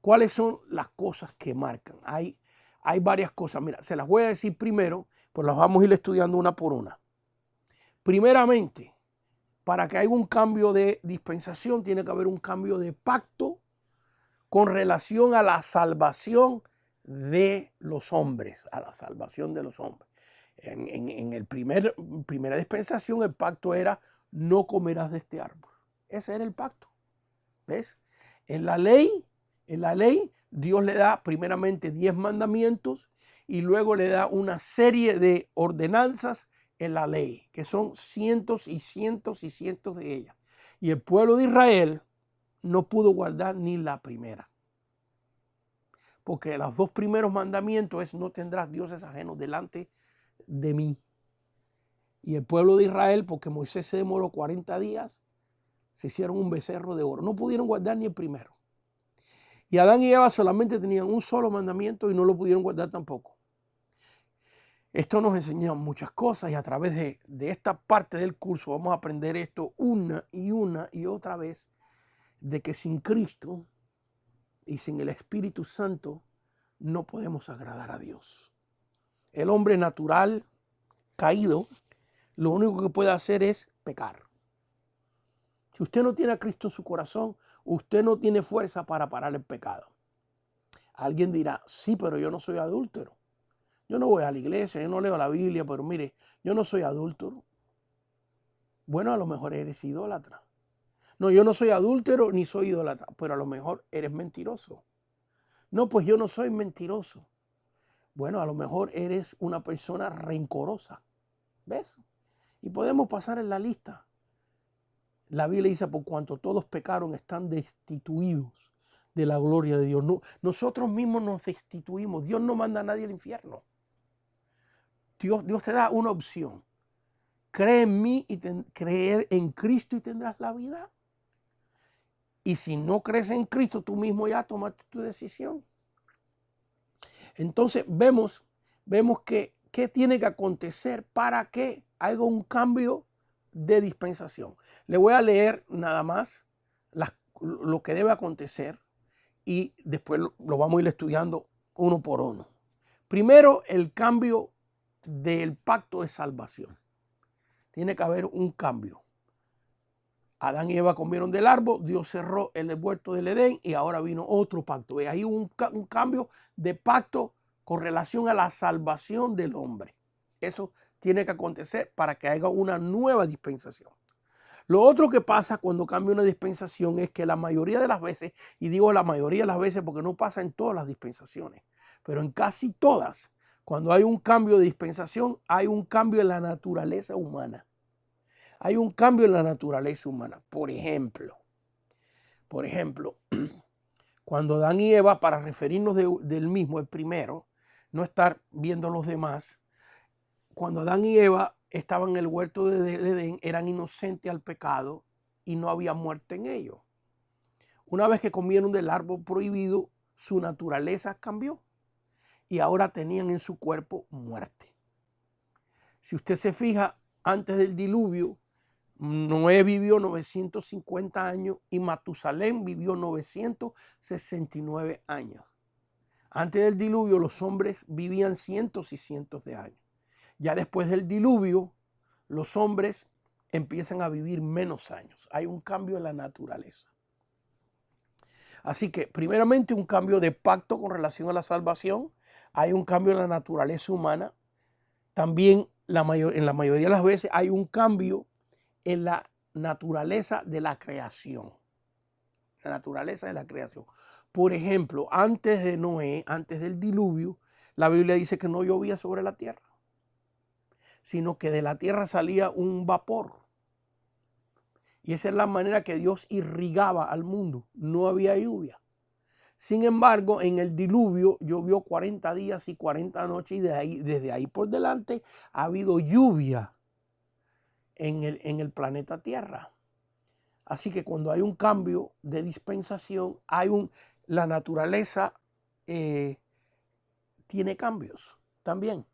¿Cuáles son las cosas que marcan? Hay varias cosas. Mira, se las voy a decir primero, pues las vamos a ir estudiando una por una. Primeramente, para que haya un cambio de dispensación, tiene que haber un cambio de pacto con relación a la salvación de los hombres, a la salvación de los hombres. En el primera dispensación, el pacto era, no comerás de este árbol. Ese era el pacto. ¿Ves? En la ley, Dios le da primeramente 10 mandamientos y luego le da una serie de ordenanzas en la ley, que son cientos y cientos y cientos de ellas. Y el pueblo de Israel no pudo guardar ni la primera. Porque los 2 primeros mandamientos es, no tendrás dioses ajenos delante de mí. Y el pueblo de Israel, porque Moisés se demoró 40 días, se hicieron un becerro de oro. No pudieron guardar ni el primero. Y Adán y Eva solamente tenían un solo mandamiento y no lo pudieron guardar tampoco. Esto nos enseña muchas cosas y a través de esta parte del curso vamos a aprender esto una y otra vez, de que sin Cristo y sin el Espíritu Santo no podemos agradar a Dios. El hombre natural, caído, lo único que puede hacer es pecar. Si usted no tiene a Cristo en su corazón, usted no tiene fuerza para parar el pecado. Alguien dirá, sí, pero yo no soy adúltero. Yo no voy a la iglesia, yo no leo la Biblia, pero mire, yo no soy adúltero. Bueno, a lo mejor eres idólatra. No, yo no soy adúltero ni soy idólatra, pero a lo mejor eres mentiroso. No, pues yo no soy mentiroso. Bueno, a lo mejor eres una persona rencorosa. ¿Ves? Y podemos pasar en la lista. La Biblia dice, por cuanto todos pecaron, están destituidos de la gloria de Dios. No, nosotros mismos nos destituimos. Dios no manda a nadie al infierno. Dios te da una opción. Cree en mí y creer en Cristo y tendrás la vida. Y si no crees en Cristo, tú mismo ya tomaste tu decisión. Entonces vemos que qué tiene que acontecer para que haya un cambio de dispensación. Le voy a leer nada más lo que debe acontecer y después lo vamos a ir estudiando uno por uno. Primero, el cambio del pacto de salvación. Tiene que haber un cambio. Adán y Eva comieron del árbol, Dios cerró el huerto del Edén y ahora vino otro pacto. Ahí hubo un cambio de pacto con relación a la salvación del hombre. Eso tiene que acontecer para que haya una nueva dispensación. Lo otro que pasa cuando cambia una dispensación es que la mayoría de las veces, y digo la mayoría de las veces porque no pasa en todas las dispensaciones, pero en casi todas, cuando hay un cambio de dispensación, hay un cambio en la naturaleza humana. Hay un cambio en la naturaleza humana. Por ejemplo, cuando Adán y Eva, para referirnos del mismo, el primero, no estar viendo los demás, cuando Adán y Eva estaban en el huerto del Edén, eran inocentes al pecado y no había muerte en ellos. Una vez que comieron del árbol prohibido, su naturaleza cambió y ahora tenían en su cuerpo muerte. Si usted se fija, antes del diluvio, Noé vivió 950 años y Matusalén vivió 969 años. Antes del diluvio los hombres vivían cientos y cientos de años. Ya después del diluvio los hombres empiezan a vivir menos años. Hay un cambio en la naturaleza. Así que primeramente un cambio de pacto con relación a la salvación. Hay un cambio en la naturaleza humana. También en la mayoría de las veces hay un cambio en la naturaleza de la creación. La naturaleza de la creación. Por ejemplo, antes de Noé, antes del diluvio, la Biblia dice que no llovía sobre la tierra, sino que de la tierra salía un vapor. Y esa es la manera que Dios irrigaba al mundo. No había lluvia. Sin embargo, en el diluvio llovió 40 días y 40 noches y desde ahí por delante ha habido lluvia en el planeta Tierra. Así que cuando hay un cambio de dispensación, la naturaleza tiene cambios también.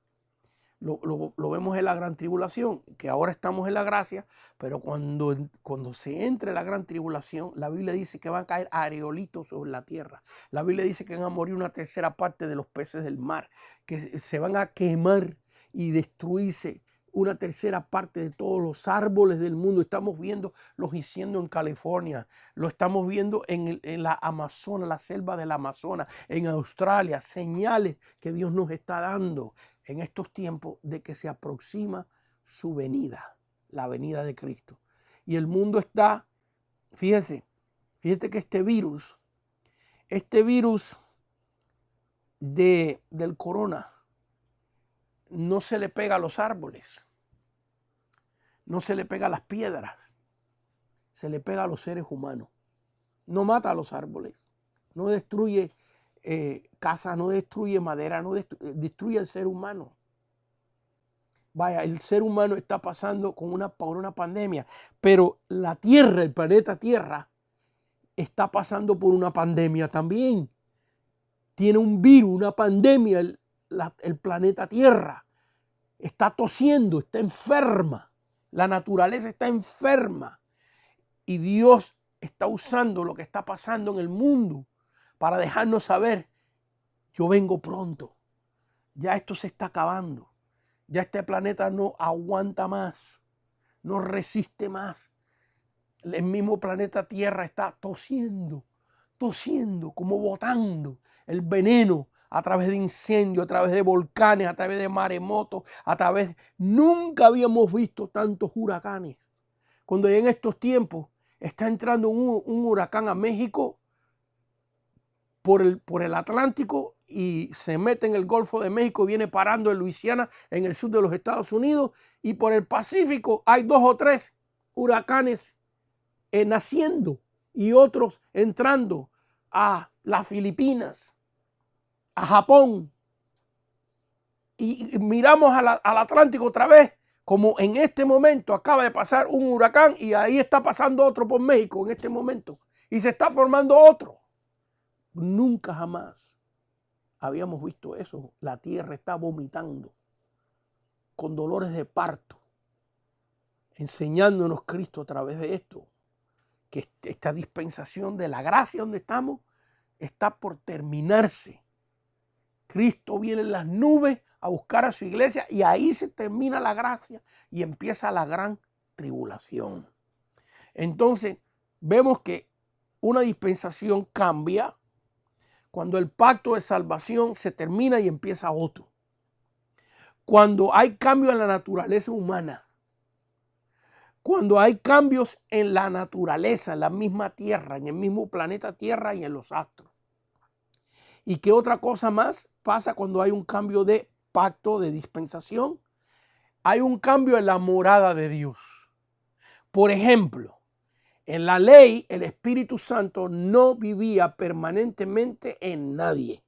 Lo vemos en la gran tribulación, que ahora estamos en la gracia, pero cuando se entre la gran tribulación, la Biblia dice que van a caer areolitos sobre la tierra. La Biblia dice que van a morir una tercera parte de los peces del mar, que se van a quemar y destruirse una tercera parte de todos los árboles del mundo. Estamos viendo los incendios en California, lo estamos viendo en la Amazonas, la selva del Amazonas, en Australia, señales que Dios nos está dando en estos tiempos de que se aproxima su venida, la venida de Cristo. Y el mundo está, fíjate que este virus del corona no se le pega a los árboles, no se le pega a las piedras, se le pega a los seres humanos. No mata a los árboles, no destruye casas, no destruye madera, no destruye al ser humano. Vaya, el ser humano está pasando por una pandemia, pero la Tierra, el planeta Tierra, está pasando por una pandemia también. Tiene un virus, una pandemia, el planeta Tierra. Está tosiendo, está enferma. La naturaleza está enferma. Y Dios está usando lo que está pasando en el mundo para dejarnos saber, yo vengo pronto. Ya esto se está acabando. Ya este planeta no aguanta más, no resiste más. El mismo planeta Tierra está tosiendo, tosiendo, como botando el veneno a través de incendios, a través de volcanes, a través de maremotos, Nunca habíamos visto tantos huracanes. Cuando en estos tiempos está entrando un huracán a México por el Atlántico y se mete en el Golfo de México, viene parando en Luisiana, en el sur de los Estados Unidos, y por el Pacífico hay 2 o 3 huracanes naciendo y otros entrando a las Filipinas, a Japón, y miramos al Atlántico otra vez, como en este momento acaba de pasar un huracán y ahí está pasando otro por México en este momento y se está formando otro. Nunca jamás habíamos visto eso. La tierra está vomitando con dolores de parto, enseñándonos Cristo a través de esto, que esta dispensación de la gracia donde estamos está por terminarse. Cristo viene en las nubes a buscar a su iglesia y ahí se termina la gracia y empieza la gran tribulación. Entonces vemos que una dispensación cambia cuando el pacto de salvación se termina y empieza otro. Cuando hay cambios en la naturaleza humana, cuando hay cambios en la naturaleza, en la misma tierra, en el mismo planeta Tierra y en los astros. ¿Y qué otra cosa más pasa cuando hay un cambio de pacto, de dispensación? Hay un cambio en la morada de Dios. Por ejemplo, en la ley el Espíritu Santo no vivía permanentemente en nadie.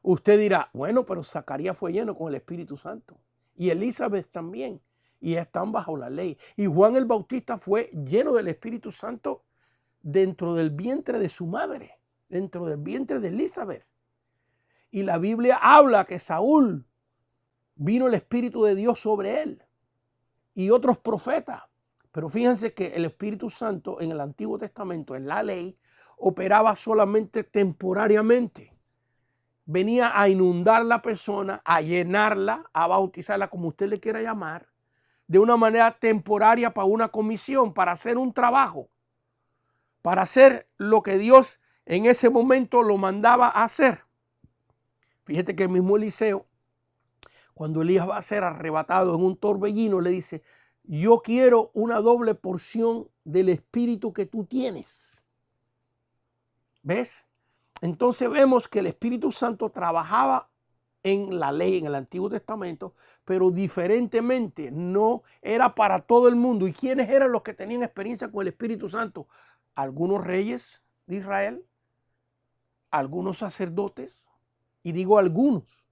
Usted dirá, bueno, pero Zacarías fue lleno con el Espíritu Santo y Elizabeth también, y están bajo la ley. Y Juan el Bautista fue lleno del Espíritu Santo dentro del vientre de su madre, dentro del vientre de Elizabeth. Y la Biblia habla que Saúl vino el Espíritu de Dios sobre él y otros profetas. Pero fíjense que el Espíritu Santo en el Antiguo Testamento, en la ley, operaba solamente temporariamente. Venía a inundar la persona, a llenarla, a bautizarla, como usted le quiera llamar, de una manera temporaria para una comisión, para hacer un trabajo, para hacer lo que Dios en ese momento lo mandaba a hacer. Fíjate que el mismo Eliseo, cuando Elías va a ser arrebatado en un torbellino, le dice, yo quiero una doble porción del espíritu que tú tienes. ¿Ves? Entonces vemos que el Espíritu Santo trabajaba en la ley, en el Antiguo Testamento, pero diferentemente, no era para todo el mundo. ¿Y quiénes eran los que tenían experiencia con el Espíritu Santo? Algunos reyes de Israel, algunos sacerdotes, y digo algunos,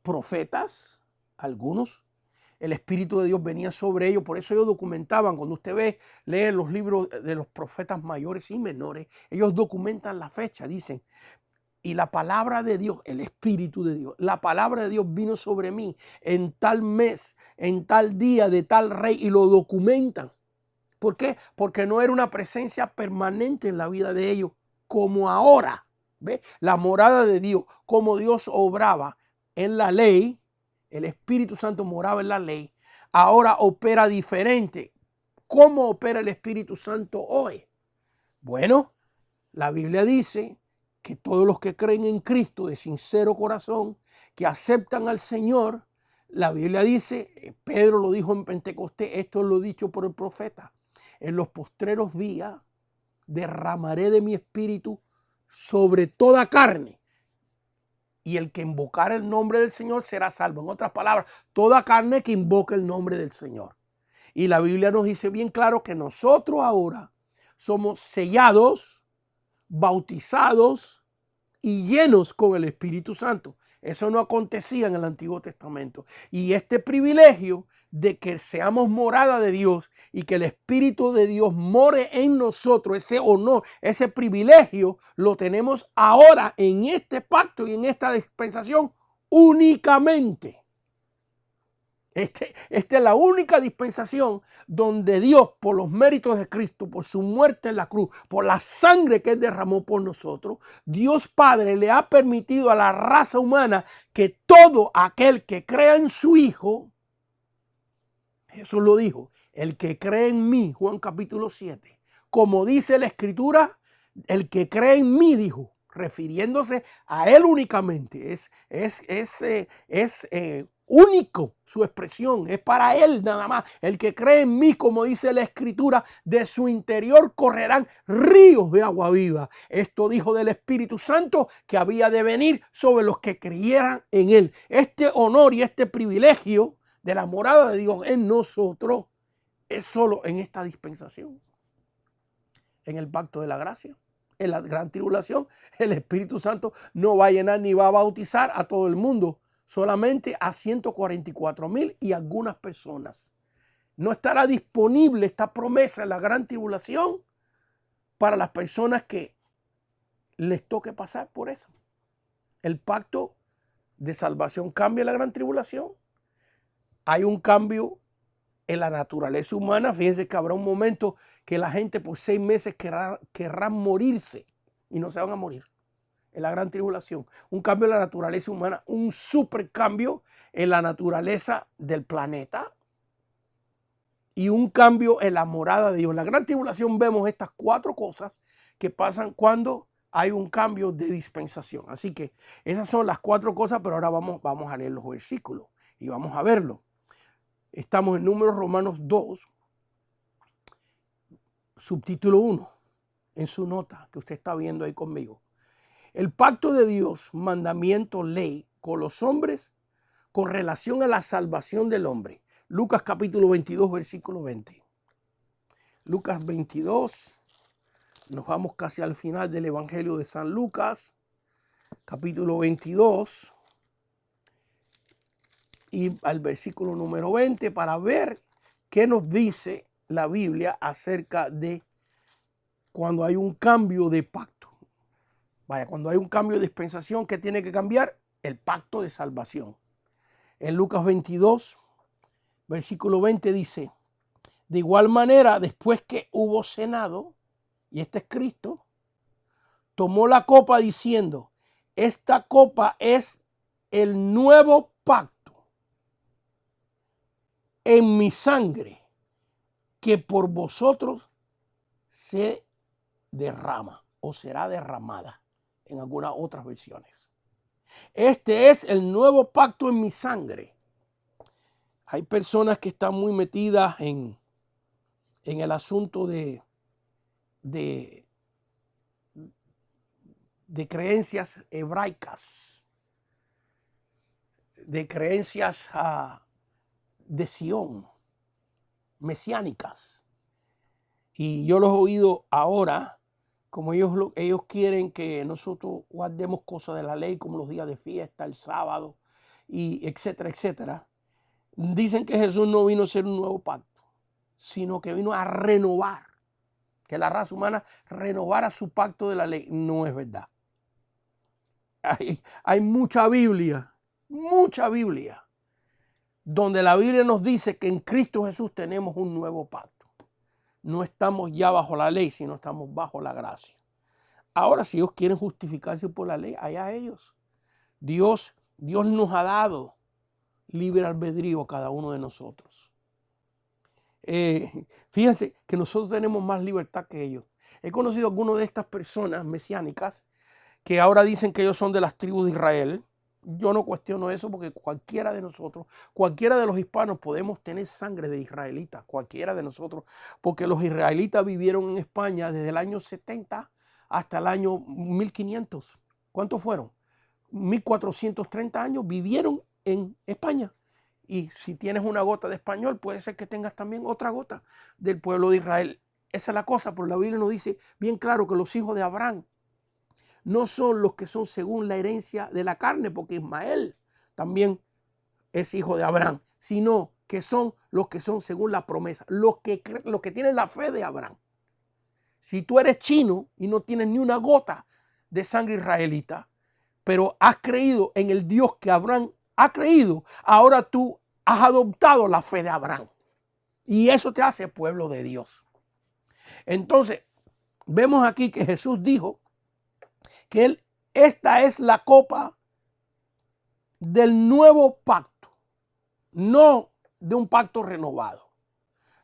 profetas, algunos. El Espíritu de Dios venía sobre ellos, por eso ellos documentaban. Cuando usted lee los libros de los profetas mayores y menores, ellos documentan la fecha, dicen, y la palabra de Dios, el Espíritu de Dios, la palabra de Dios vino sobre mí en tal mes, en tal día de tal rey, y lo documentan. ¿Por qué? Porque no era una presencia permanente en la vida de ellos, como ahora. ¿Ve? La morada de Dios, como Dios obraba en la ley, el Espíritu Santo moraba en la ley, ahora opera diferente. ¿Cómo opera el Espíritu Santo hoy? Bueno, la Biblia dice que todos los que creen en Cristo de sincero corazón, que aceptan al Señor, la Biblia dice, Pedro lo dijo en Pentecostés, esto lo he dicho por el profeta, en los postreros días derramaré de mi espíritu sobre toda carne. Y el que invocara el nombre del Señor será salvo. En otras palabras, toda carne que invoque el nombre del Señor. Y la Biblia nos dice bien claro que nosotros ahora somos sellados, bautizados y llenos con el Espíritu Santo. Eso no acontecía en el Antiguo Testamento. Y este privilegio de que seamos morada de Dios y que el Espíritu de Dios more en nosotros, ese honor, ese privilegio, lo tenemos ahora en este pacto y en esta dispensación únicamente. Esta es la única dispensación donde Dios, por los méritos de Cristo, por su muerte en la cruz, por la sangre que Él derramó por nosotros, Dios Padre le ha permitido a la raza humana que todo aquel que crea en su Hijo, Jesús lo dijo, el que cree en mí, Juan capítulo 7, como dice la Escritura, el que cree en mí, dijo, refiriéndose a él únicamente. Es único su expresión, es para él nada más. El que cree en mí, como dice la Escritura, de su interior correrán ríos de agua viva. Esto dijo del Espíritu Santo que había de venir sobre los que creyeran en él. Este honor y este privilegio de la morada de Dios en nosotros es solo en esta dispensación, en el pacto de la gracia. En la gran tribulación, el Espíritu Santo no va a llenar ni va a bautizar a todo el mundo, solamente a 144,000 y algunas personas. No estará disponible esta promesa en la gran tribulación para las personas que les toque pasar por eso. El pacto de salvación cambia en la gran tribulación. Hay un cambio en la naturaleza humana. Fíjense que habrá un momento que la gente por 6 meses querrán morirse y no se van a morir. En la gran tribulación, un cambio en la naturaleza humana, un super cambio en la naturaleza del planeta y un cambio en la morada de Dios. En la gran tribulación vemos estas 4 cosas que pasan cuando hay un cambio de dispensación. Así que esas son las 4 cosas, pero ahora vamos a leer los versículos y vamos a verlo. Estamos en Números Romanos 2, subtítulo 1, en su nota que usted está viendo ahí conmigo. El pacto de Dios, mandamiento, ley con los hombres con relación a la salvación del hombre. Lucas capítulo 22, versículo 20. Lucas 22, nos vamos casi al final del Evangelio de San Lucas, capítulo 22. Y al versículo número 20 para ver qué nos dice la Biblia acerca de cuando hay un cambio de pacto. Vaya, cuando hay un cambio de dispensación, ¿qué tiene que cambiar? El pacto de salvación. En Lucas 22, versículo 20 dice, de igual manera, después que hubo cenado, y este es Cristo, tomó la copa diciendo, esta copa es el nuevo pacto en mi sangre, que por vosotros se derrama o será derramada en algunas otras versiones. Este es el nuevo pacto en mi sangre. Hay personas que están muy metidas en el asunto de creencias hebraicas, de creencias de Sión, mesiánicas. Y yo los he oído ahora, como ellos quieren que nosotros guardemos cosas de la ley, como los días de fiesta, el sábado, y etcétera, etcétera. Dicen que Jesús no vino a ser un nuevo pacto, sino que vino a renovar, que la raza humana renovara su pacto de la ley. No es verdad. Hay mucha Biblia, donde la Biblia nos dice que en Cristo Jesús tenemos un nuevo pacto. No estamos ya bajo la ley, sino estamos bajo la gracia. Ahora, si ellos quieren justificarse por la ley, allá ellos. Dios nos ha dado libre albedrío a cada uno de nosotros. Fíjense que nosotros tenemos más libertad que ellos. He conocido a algunas de estas personas mesiánicas que ahora dicen que ellos son de las tribus de Israel. Yo no cuestiono eso porque cualquiera de nosotros, cualquiera de los hispanos podemos tener sangre de israelita, cualquiera de nosotros, porque los israelitas vivieron en España desde el año 70 hasta el año 1500. ¿Cuántos fueron? 1430 años vivieron en España. Y si tienes una gota de español, puede ser que tengas también otra gota del pueblo de Israel. Esa es la cosa, pero la Biblia nos dice bien claro que los hijos de Abraham no son los que son según la herencia de la carne, porque Ismael también es hijo de Abraham, sino que son los que son según la promesa, los que tienen la fe de Abraham. Si tú eres chino y no tienes ni una gota de sangre israelita, pero has creído en el Dios que Abraham ha creído, ahora tú has adoptado la fe de Abraham. Y eso te hace pueblo de Dios. Entonces, vemos aquí que Jesús dijo que esta es la copa del nuevo pacto, no de un pacto renovado,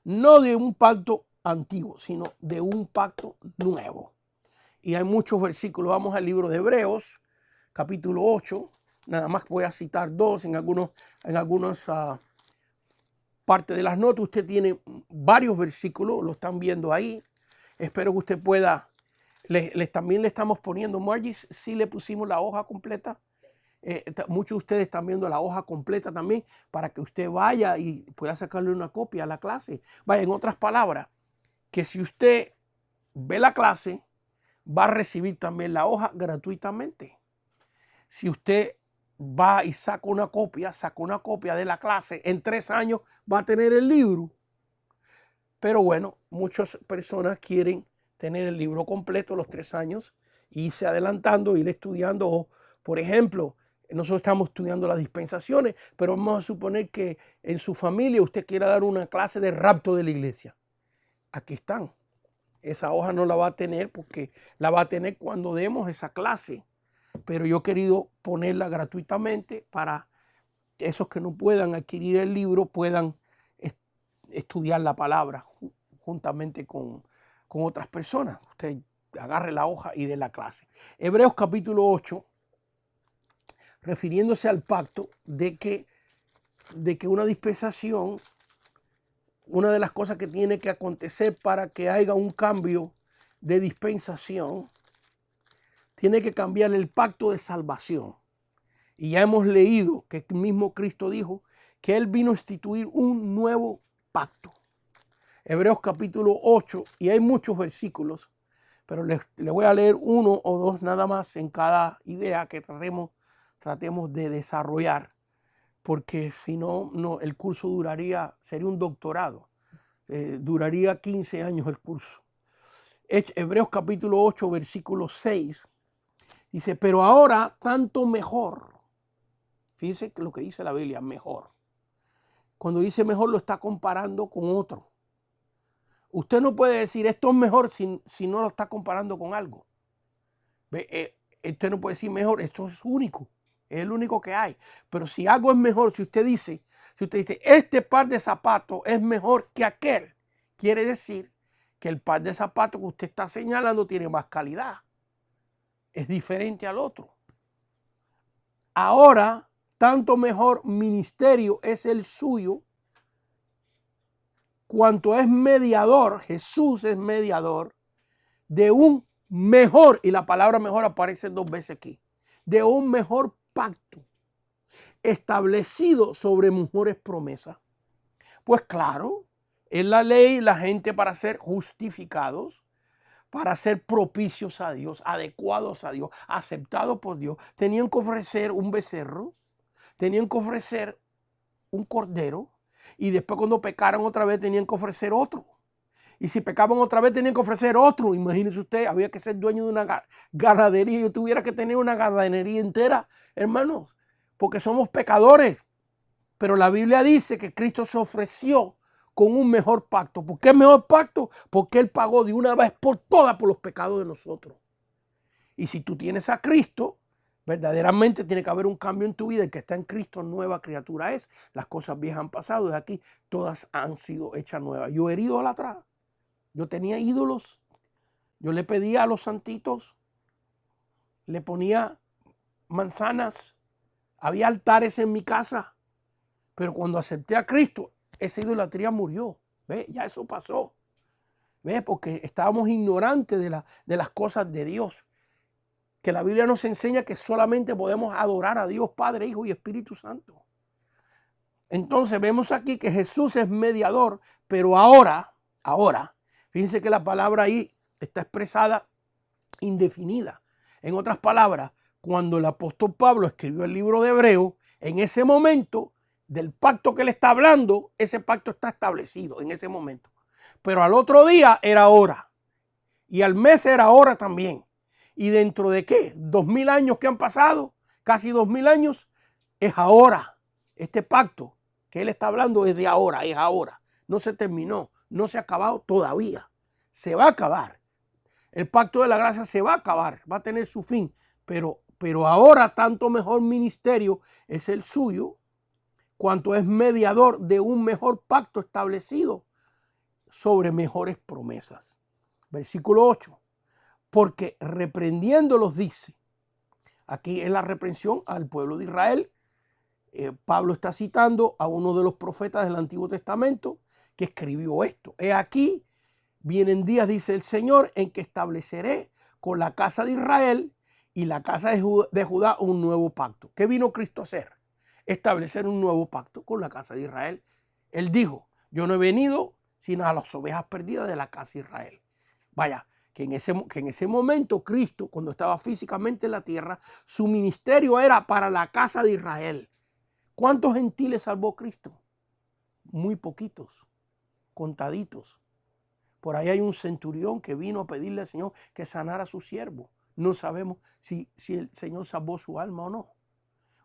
no de un pacto antiguo, sino de un pacto nuevo. Y hay muchos versículos. Vamos al libro de Hebreos, capítulo 8. Nada más voy a citar dos en algunas partes de las notas. Usted tiene varios versículos, lo están viendo ahí. Espero que usted pueda. También le estamos poniendo, Margie, sí le pusimos la hoja completa. Muchos de ustedes están viendo la hoja completa también para que usted vaya y pueda sacarle una copia a la clase. Vaya, en otras palabras, que si usted ve la clase, va a recibir también la hoja gratuitamente. Si usted va y saca una copia de la clase, en 3 años va a tener el libro. Pero bueno, muchas personas quieren tener el libro completo los 3 años, irse adelantando, ir estudiando. O, por ejemplo, nosotros estamos estudiando las dispensaciones, pero vamos a suponer que en su familia usted quiera dar una clase de rapto de la iglesia. Aquí están. Esa hoja no la va a tener porque la va a tener cuando demos esa clase. Pero yo he querido ponerla gratuitamente para que esos que no puedan adquirir el libro puedan estudiar la palabra juntamente con otras personas. Usted agarre la hoja y dé la clase. Hebreos capítulo 8, refiriéndose al pacto de que una dispensación, una de las cosas que tiene que acontecer para que haya un cambio de dispensación, tiene que cambiar el pacto de salvación. Y ya hemos leído que el mismo Cristo dijo que Él vino a instituir un nuevo pacto. Hebreos capítulo 8, y hay muchos versículos, pero le voy a leer 1 o 2 nada más en cada idea que tratemos de desarrollar, porque si no, el curso sería un doctorado, duraría 15 años el curso. Hebreos capítulo 8, versículo 6, dice, pero ahora tanto mejor. Fíjense lo que dice la Biblia, mejor. Cuando dice mejor lo está comparando con otro. Usted no puede decir esto es mejor si no lo está comparando con algo. Usted no puede decir mejor, esto es único, es el único que hay. Pero si algo es mejor, si usted dice este par de zapatos es mejor que aquel, quiere decir que el par de zapatos que usted está señalando tiene más calidad. Es diferente al otro. Ahora, tanto mejor ministerio es el suyo, cuanto es mediador, Jesús es mediador de un mejor, y la palabra mejor aparece 2 veces aquí, de un mejor pacto establecido sobre mejores promesas. Pues claro, en la ley la gente para ser justificados, para ser propicios a Dios, adecuados a Dios, aceptados por Dios, tenían que ofrecer un becerro, tenían que ofrecer un cordero, y después cuando pecaran otra vez tenían que ofrecer otro. Y si pecaban otra vez tenían que ofrecer otro. Imagínese usted, había que ser dueño de una ganadería. Yo tuviera que tener una ganadería entera, hermanos, porque somos pecadores. Pero la Biblia dice que Cristo se ofreció con un mejor pacto. ¿Por qué mejor pacto? Porque Él pagó de una vez por todas por los pecados de nosotros. Y si tú tienes a Cristo, verdaderamente tiene que haber un cambio en tu vida. El que está en Cristo, nueva criatura es. Las cosas viejas han pasado, de aquí todas han sido hechas nuevas. Yo he herido atrás. Yo tenía ídolos. Yo le pedía a los santitos, le ponía manzanas. Había altares en mi casa. Pero cuando acepté a Cristo, esa idolatría murió. ¿Ve? Ya eso pasó. ¿Ve? Porque estábamos ignorantes de las cosas de Dios. Que la Biblia nos enseña que solamente podemos adorar a Dios Padre, Hijo y Espíritu Santo. Entonces vemos aquí que Jesús es mediador, pero ahora, fíjense que la palabra ahí está expresada indefinida. En otras palabras, cuando el apóstol Pablo escribió el libro de Hebreos, en ese momento del pacto que él está hablando, ese pacto está establecido en ese momento. Pero al otro día era ahora. Y al mes era ahora también. ¿Y dentro de qué? 2000 años que han pasado, casi 2000 años, es ahora. Este pacto que él está hablando es de ahora, es ahora. No se terminó, no se ha acabado todavía. Se va a acabar. El pacto de la gracia se va a acabar, va a tener su fin. Pero ahora tanto mejor ministerio es el suyo, cuanto es mediador de un mejor pacto establecido sobre mejores promesas. Versículo 8. Porque reprendiéndolos dice, aquí es la reprensión al pueblo de Israel. Pablo está citando a uno de los profetas del Antiguo Testamento que escribió esto. He aquí, vienen días, dice el Señor, en que estableceré con la casa de Israel y la casa de Judá un nuevo pacto. ¿Qué vino Cristo a hacer? Establecer un nuevo pacto con la casa de Israel. Él dijo, yo no he venido sino a las ovejas perdidas de la casa de Israel. Vaya, que en ese momento Cristo, cuando estaba físicamente en la tierra, su ministerio era para la casa de Israel. ¿Cuántos gentiles salvó Cristo? Muy poquitos, contaditos. Por ahí hay un centurión que vino a pedirle al Señor que sanara a su siervo. No sabemos si el Señor salvó su alma o no.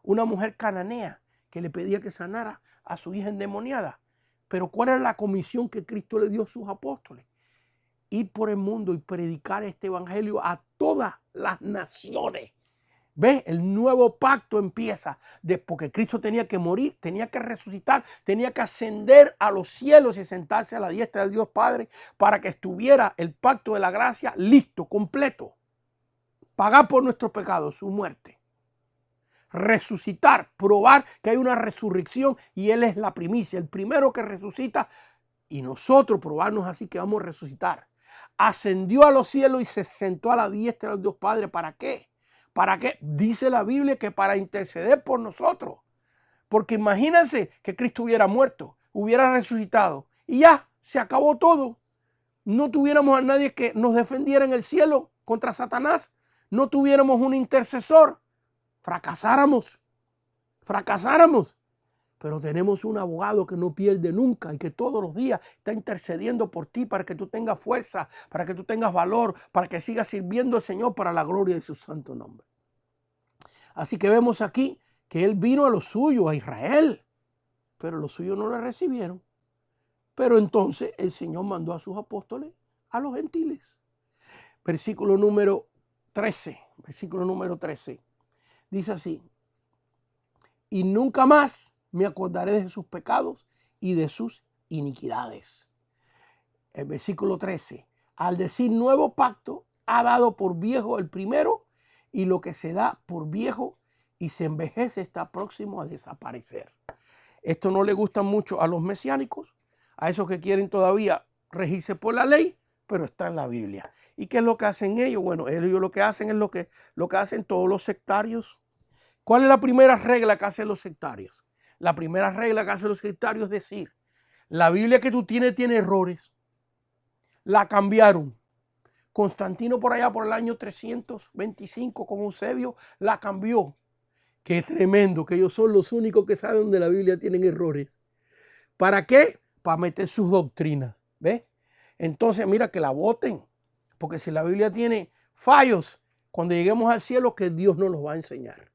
Una mujer cananea que le pedía que sanara a su hija endemoniada. Pero ¿cuál era la comisión que Cristo le dio a sus apóstoles? Ir por el mundo y predicar este evangelio a todas las naciones. ¿Ves? El nuevo pacto empieza porque Cristo tenía que morir, tenía que resucitar, tenía que ascender a los cielos y sentarse a la diestra de Dios Padre para que estuviera el pacto de la gracia listo, completo. Pagar por nuestros pecados, su muerte. Resucitar, probar que hay una resurrección y Él es la primicia, el primero que resucita y nosotros probarnos así que vamos a resucitar. Ascendió a los cielos y se sentó a la diestra de Dios Padre. ¿Para qué? ¿Para qué? Dice la Biblia que para interceder por nosotros. Porque imagínense que Cristo hubiera muerto, hubiera resucitado y ya se acabó todo. No tuviéramos a nadie que nos defendiera en el cielo contra Satanás. No tuviéramos un intercesor. Fracasáramos. Pero tenemos un abogado que no pierde nunca y que todos los días está intercediendo por ti para que tú tengas fuerza, para que tú tengas valor, para que sigas sirviendo al Señor para la gloria de su santo nombre. Así que vemos aquí que Él vino a los suyos, a Israel, pero los suyos no le recibieron. Pero entonces el Señor mandó a sus apóstoles a los gentiles. Versículo número 13. Dice así, y nunca más me acordaré de sus pecados y de sus iniquidades. El versículo 13. Al decir nuevo pacto, ha dado por viejo el primero, y lo que se da por viejo y se envejece está próximo a desaparecer. Esto no le gusta mucho a los mesiánicos, a esos que quieren todavía regirse por la ley, pero está en la Biblia. ¿Y qué es lo que hacen ellos? Bueno, ellos lo que hacen es lo que hacen todos los sectarios. ¿Cuál es la primera regla que hacen los sectarios? La primera regla que hacen los sectarios es decir, la Biblia que tú tienes tiene errores. La cambiaron. Constantino por allá por el año 325 con Eusebio la cambió. Qué tremendo que ellos son los únicos que saben donde la Biblia tienen errores. ¿Para qué? Para meter sus doctrinas. ¿Ves? Entonces mira que la voten. Porque si la Biblia tiene fallos, cuando lleguemos al cielo que Dios nos los va a enseñar.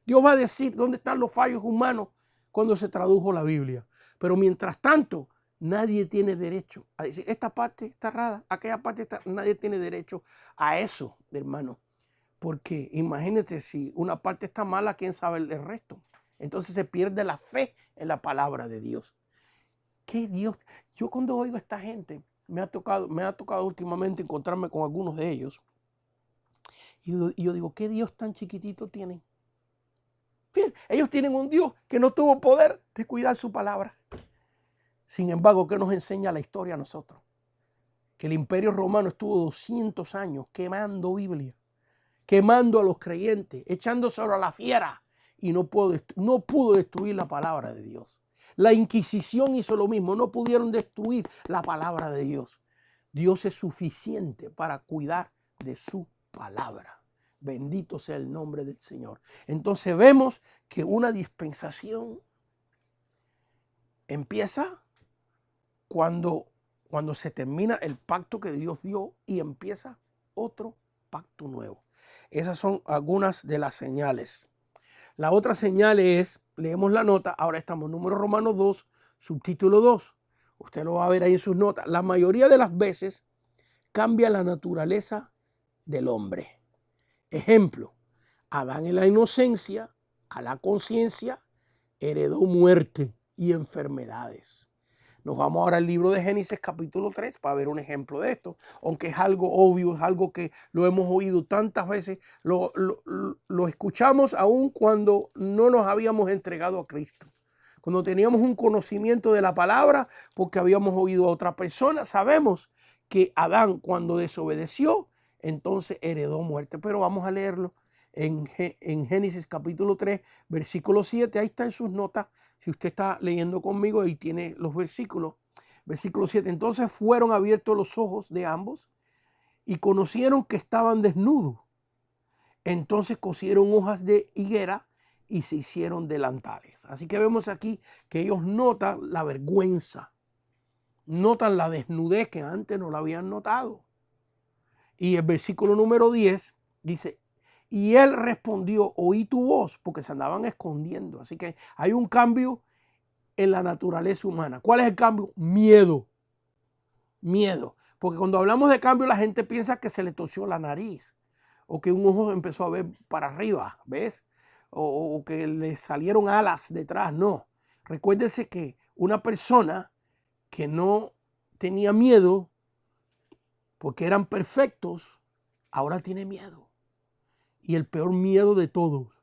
Dios va a decir dónde están los fallos humanos cuando se tradujo la Biblia. Pero mientras tanto, nadie tiene derecho a decir, esta parte está errada, aquella parte está... Nadie tiene derecho a eso, hermano. Porque imagínate, si una parte está mala, ¿quién sabe el resto? Entonces se pierde la fe en la palabra de Dios. ¿Qué Dios? Yo cuando oigo a esta gente, me ha tocado últimamente encontrarme con algunos de ellos. Y yo digo, ¿qué Dios tan chiquitito tienen? Ellos tienen un Dios que no tuvo poder de cuidar su palabra. Sin embargo, ¿qué nos enseña la historia a nosotros? Que el Imperio Romano estuvo 200 años quemando Biblia, quemando a los creyentes, echándoselo a la fiera y no pudo destruir la palabra de Dios. La Inquisición hizo lo mismo, no pudieron destruir la palabra de Dios. Dios es suficiente para cuidar de su palabra. Bendito sea el nombre del Señor. Entonces vemos que una dispensación empieza cuando se termina el pacto que Dios dio y empieza otro pacto nuevo. Esas son algunas de las señales. La otra señal es, leemos la nota, ahora estamos en Números Romanos 2, subtítulo 2. Usted lo va a ver ahí en sus notas. La mayoría de las veces cambia la naturaleza del hombre. Ejemplo, Adán en la inocencia, a la conciencia, heredó muerte y enfermedades. Nos vamos ahora al libro de Génesis capítulo 3 para ver un ejemplo de esto, aunque es algo obvio, es algo que lo hemos oído tantas veces, lo escuchamos aún cuando no nos habíamos entregado a Cristo. Cuando teníamos un conocimiento de la palabra, porque habíamos oído a otra persona, sabemos que Adán cuando desobedeció, entonces heredó muerte. Pero vamos a leerlo en Génesis capítulo 3, versículo 7. Ahí está en sus notas. Si usted está leyendo conmigo, ahí tiene los versículos. Versículo 7. Entonces fueron abiertos los ojos de ambos y conocieron que estaban desnudos. Entonces cosieron hojas de higuera y se hicieron delantales. Así que vemos aquí que ellos notan la vergüenza, notan la desnudez que antes no la habían notado. Y el versículo número 10 dice, y él respondió, oí tu voz, porque se andaban escondiendo. Así que hay un cambio en la naturaleza humana. ¿Cuál es el cambio? Miedo. Miedo. Porque cuando hablamos de cambio, la gente piensa que se le torció la nariz o que un ojo empezó a ver para arriba, ¿ves? O que le salieron alas detrás. No. Recuérdese que una persona que no tenía miedo porque eran perfectos, ahora tiene miedo. Y el peor miedo de todos,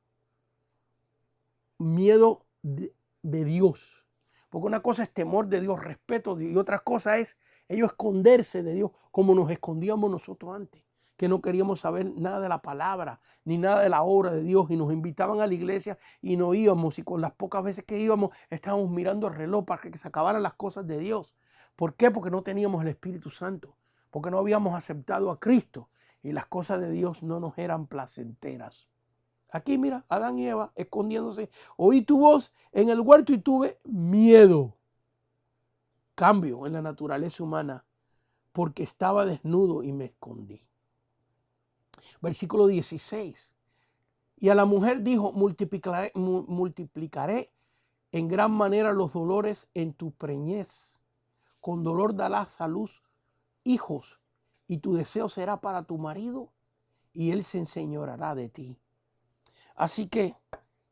miedo de Dios. Porque una cosa es temor de Dios, respeto de Dios, y otra cosa es ellos esconderse de Dios como nos escondíamos nosotros antes, que no queríamos saber nada de la palabra, ni nada de la obra de Dios, y nos invitaban a la iglesia y no íbamos, y con las pocas veces que íbamos estábamos mirando el reloj para que se acabaran las cosas de Dios. ¿Por qué? Porque no teníamos el Espíritu Santo, porque no habíamos aceptado a Cristo y las cosas de Dios no nos eran placenteras. Aquí mira, Adán y Eva escondiéndose. Oí tu voz en el huerto y tuve miedo. Cambio en la naturaleza humana porque estaba desnudo y me escondí. Versículo 16. Y a la mujer dijo, multiplicaré en gran manera los dolores en tu preñez. Con dolor darás a luz hijos y tu deseo será para tu marido y él se enseñoreará de ti. Así que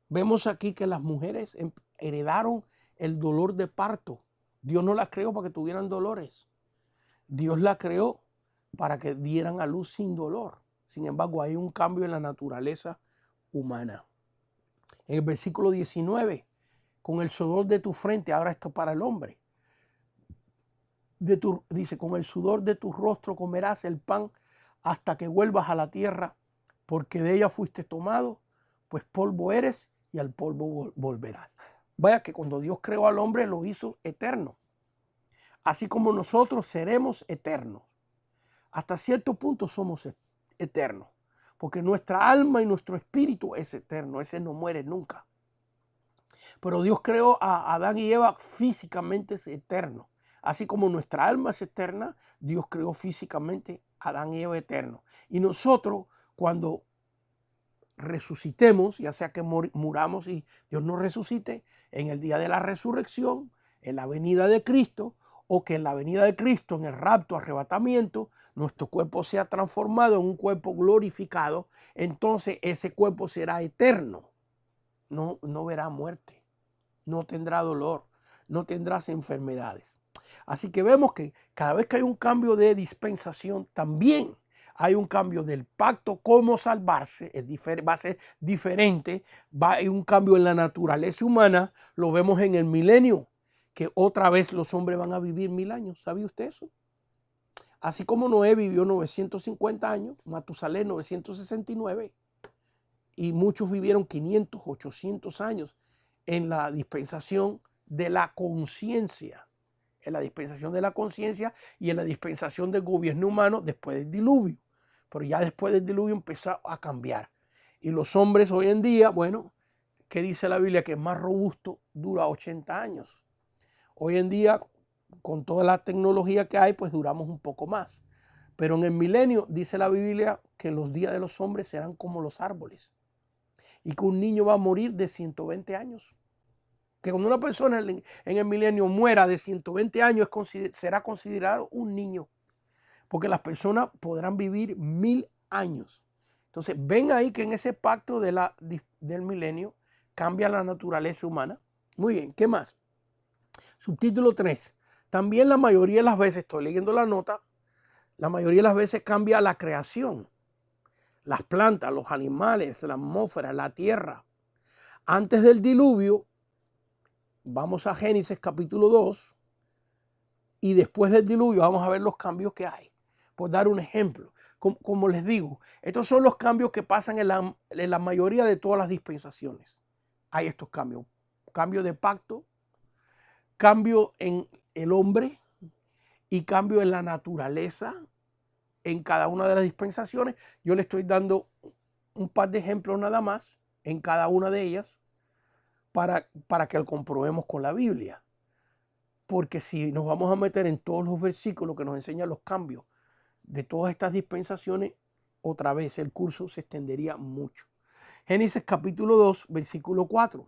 vemos aquí que las mujeres heredaron el dolor de parto. Dios no las creó para que tuvieran dolores. Dios las creó para que dieran a luz sin dolor. Sin embargo, hay un cambio en la naturaleza humana. En el versículo 19, con el sudor de tu frente, ahora esto para el hombre. Dice, con el sudor de tu rostro comerás el pan hasta que vuelvas a la tierra, porque de ella fuiste tomado, pues polvo eres y al polvo volverás. Vaya que cuando Dios creó al hombre lo hizo eterno. Así como nosotros seremos eternos. Hasta cierto punto somos eternos. Porque nuestra alma y nuestro espíritu es eterno. Ese no muere nunca. Pero Dios creó a Adán y Eva físicamente es eterno. Así como nuestra alma es eterna, Dios creó físicamente a Adán y Eva eterno. Y nosotros cuando resucitemos, ya sea que muramos y Dios nos resucite en el día de la resurrección, en la venida de Cristo, o que en la venida de Cristo, en el rapto, arrebatamiento, nuestro cuerpo sea transformado en un cuerpo glorificado, entonces ese cuerpo será eterno, no verá muerte, no tendrá dolor, no tendrás enfermedades. Así que vemos que cada vez que hay un cambio de dispensación, también hay un cambio del pacto, cómo salvarse, va a ser diferente, hay un cambio en la naturaleza humana, lo vemos en el milenio, que otra vez los hombres van a vivir 1000 años. ¿Sabía usted eso? Así como Noé vivió 950 años, Matusalén 969, y muchos vivieron 500, 800 años en la dispensación de la conciencia. En la dispensación de la conciencia y en la dispensación del gobierno humano después del diluvio. Pero ya después del diluvio empezó a cambiar. Y los hombres hoy en día, bueno, ¿qué dice la Biblia? Que es más robusto, dura 80 años. Hoy en día, con toda la tecnología que hay, pues duramos un poco más. Pero en el milenio dice la Biblia que los días de los hombres serán como los árboles. Y que un niño va a morir de 120 años. Que cuando una persona en el milenio muera de 120 años será considerado un niño. Porque las personas podrán vivir 1000 años. Entonces ven ahí que en ese pacto del milenio cambia la naturaleza humana. Muy bien, ¿qué más? Subtítulo 3. También la mayoría de las veces, estoy leyendo la nota, la mayoría de las veces cambia la creación. Las plantas, los animales, la atmósfera, la tierra. Antes del diluvio, vamos a Génesis capítulo 2, y después del diluvio vamos a ver los cambios que hay. Por dar un ejemplo, como les digo, estos son los cambios que pasan en la mayoría de todas las dispensaciones. Hay estos cambios. Cambio de pacto, cambio en el hombre y cambio en la naturaleza en cada una de las dispensaciones. Yo le estoy dando un par de ejemplos nada más en cada una de ellas para que lo comprobemos con la Biblia. Porque si nos vamos a meter en todos los versículos que nos enseñan los cambios de todas estas dispensaciones, otra vez el curso se extendería mucho. Génesis capítulo 2, versículo 4.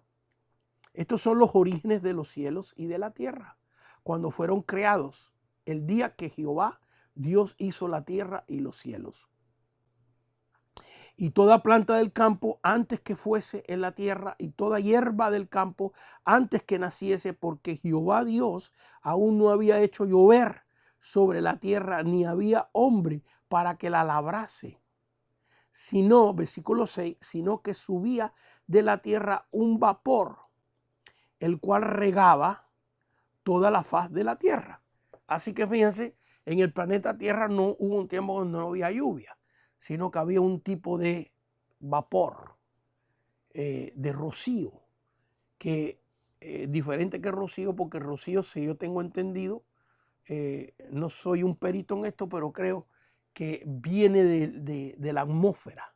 Estos son los orígenes de los cielos y de la tierra, cuando fueron creados, el día que Jehová, Dios, hizo la tierra y los cielos. Y toda planta del campo antes que fuese en la tierra, y toda hierba del campo antes que naciese, porque Jehová Dios aún no había hecho llover sobre la tierra, ni había hombre para que la labrase. Sino, versículo 6, sino que subía de la tierra un vapor, el cual regaba toda la faz de la tierra. Así que fíjense, en el planeta Tierra no hubo un tiempo donde no había lluvia, sino que había un tipo de vapor, de rocío, que diferente que rocío, porque rocío, si yo tengo entendido, no soy un perito en esto, pero creo que viene de la atmósfera.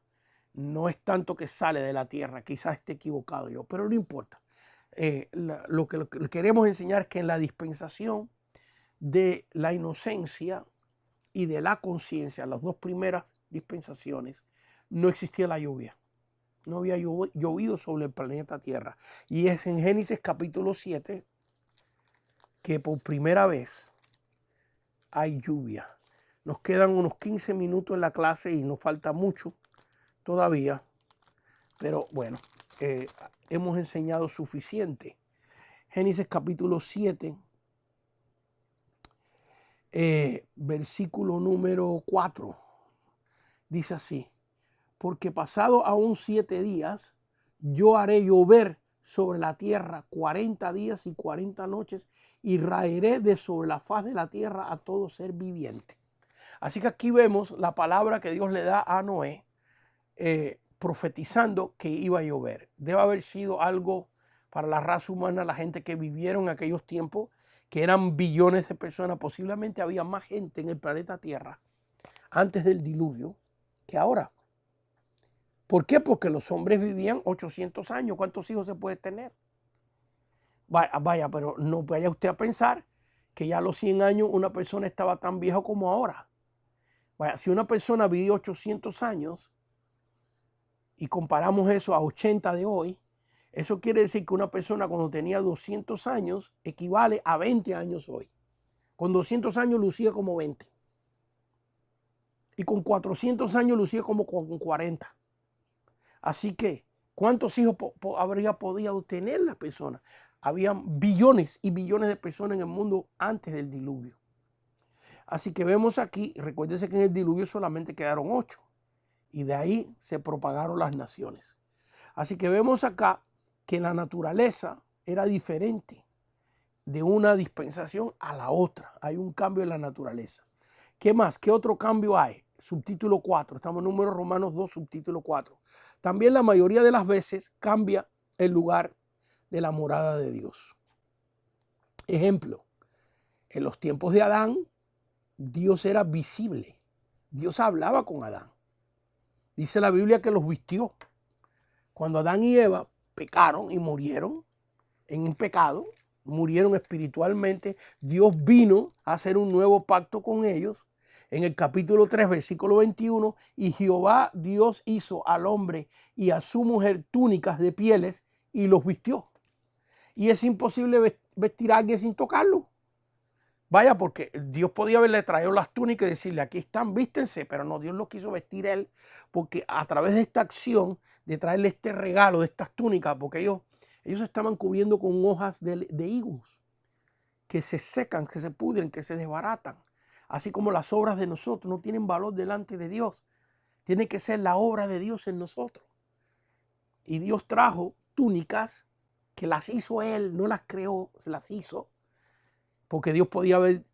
No es tanto que sale de la tierra, quizás esté equivocado yo, pero no importa. Lo que queremos enseñar es que en la dispensación de la inocencia y de la conciencia, las dos primeras dispensaciones, no existía la lluvia. No había llovido sobre el planeta Tierra. Y es en Génesis capítulo 7 que por primera vez hay lluvia. Nos quedan unos 15 minutos en la clase y nos falta mucho todavía. Pero bueno, hemos enseñado suficiente. Génesis capítulo 7, versículo número 4. Dice así: porque pasado aún 7 días, yo haré llover sobre la tierra 40 días y 40 noches, y raeré de sobre la faz de la tierra a todo ser viviente. Así que aquí vemos la palabra que Dios le da a Noé, profetizando que iba a llover. Debe haber sido algo para la raza humana, la gente que vivieron en aquellos tiempos, que eran billones de personas. Posiblemente había más gente en el planeta Tierra antes del diluvio que ahora. ¿Por qué? Porque los hombres vivían 800 años. ¿Cuántos hijos se puede tener? Vaya, pero no vaya usted a pensar que ya a los 100 años una persona estaba tan vieja como ahora. Vaya, si una persona vivió 800 años y comparamos eso a 80 de hoy, eso quiere decir que una persona cuando tenía 200 años equivale a 20 años hoy. Con 200 años lucía como 20. Y con 400 años lucía como con 40. Así que, ¿cuántos hijos habría podido tener la persona? Habían billones y billones de personas en el mundo antes del diluvio. Así que vemos aquí, recuérdense que en el diluvio solamente quedaron 8. Y de ahí se propagaron las naciones. Así que vemos acá que la naturaleza era diferente de una dispensación a la otra. Hay un cambio en la naturaleza. ¿Qué más? ¿Qué otro cambio hay? Subtítulo 4. Estamos en Números Romanos 2, subtítulo 4. También la mayoría de las veces cambia el lugar de la morada de Dios. Ejemplo, en los tiempos de Adán, Dios era visible. Dios hablaba con Adán. Dice la Biblia que los vistió. Cuando Adán y Eva pecaron y murieron en un pecado, murieron espiritualmente, Dios vino a hacer un nuevo pacto con ellos. En el capítulo 3, versículo 21, y Jehová Dios hizo al hombre y a su mujer túnicas de pieles y los vistió. Y es imposible vestir a alguien sin tocarlo. Vaya, porque Dios podía haberle traído las túnicas y decirle, aquí están, vístense, pero no, Dios los quiso vestir él, porque a través de esta acción de traerle este regalo de estas túnicas, porque ellos estaban cubriendo con hojas de higos. que se secan, que se pudren, que se desbaratan. Así como las obras de nosotros no tienen valor delante de Dios. Tiene que ser la obra de Dios en nosotros. Y Dios trajo túnicas que las hizo Él, no las creó, se las hizo. Porque Dios podía haber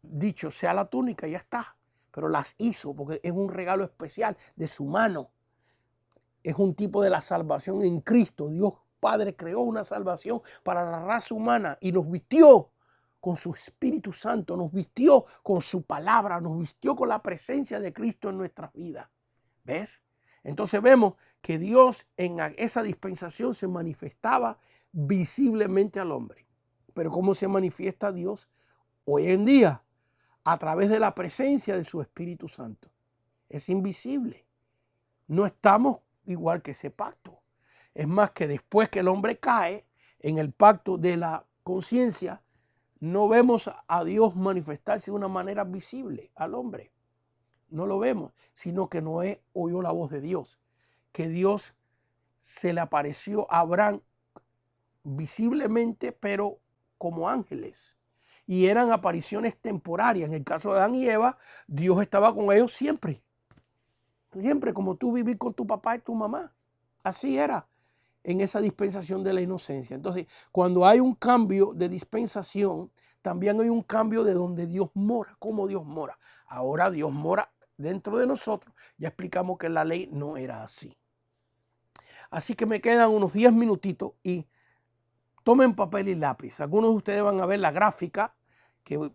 dicho, sea la túnica y ya está. Pero las hizo porque es un regalo especial de su mano. Es un tipo de la salvación en Cristo. Dios Padre creó una salvación para la raza humana y nos vistió con su Espíritu Santo, nos vistió con su palabra, nos vistió con la presencia de Cristo en nuestras vidas. ¿Ves? Entonces vemos que Dios en esa dispensación se manifestaba visiblemente al hombre. Pero ¿cómo se manifiesta Dios hoy en día? A través de la presencia de su Espíritu Santo. Es invisible. No estamos igual que ese pacto. Es más que después que el hombre cae en el pacto de la conciencia, no vemos a Dios manifestarse de una manera visible al hombre. No lo vemos, sino que Noé oyó la voz de Dios. Que Dios se le apareció a Abraham visiblemente, pero como ángeles. Y eran apariciones temporarias. En el caso de Adán y Eva, Dios estaba con ellos siempre. Siempre, como tú vivís con tu papá y tu mamá. Así era en esa dispensación de la inocencia. Entonces, cuando hay un cambio de dispensación, también hay un cambio de donde Dios mora, cómo Dios mora. Ahora Dios mora dentro de nosotros. Ya explicamos que la ley no era así. Así que me quedan unos 10 minutitos y tomen papel y lápiz. Algunos de ustedes van a ver la gráfica que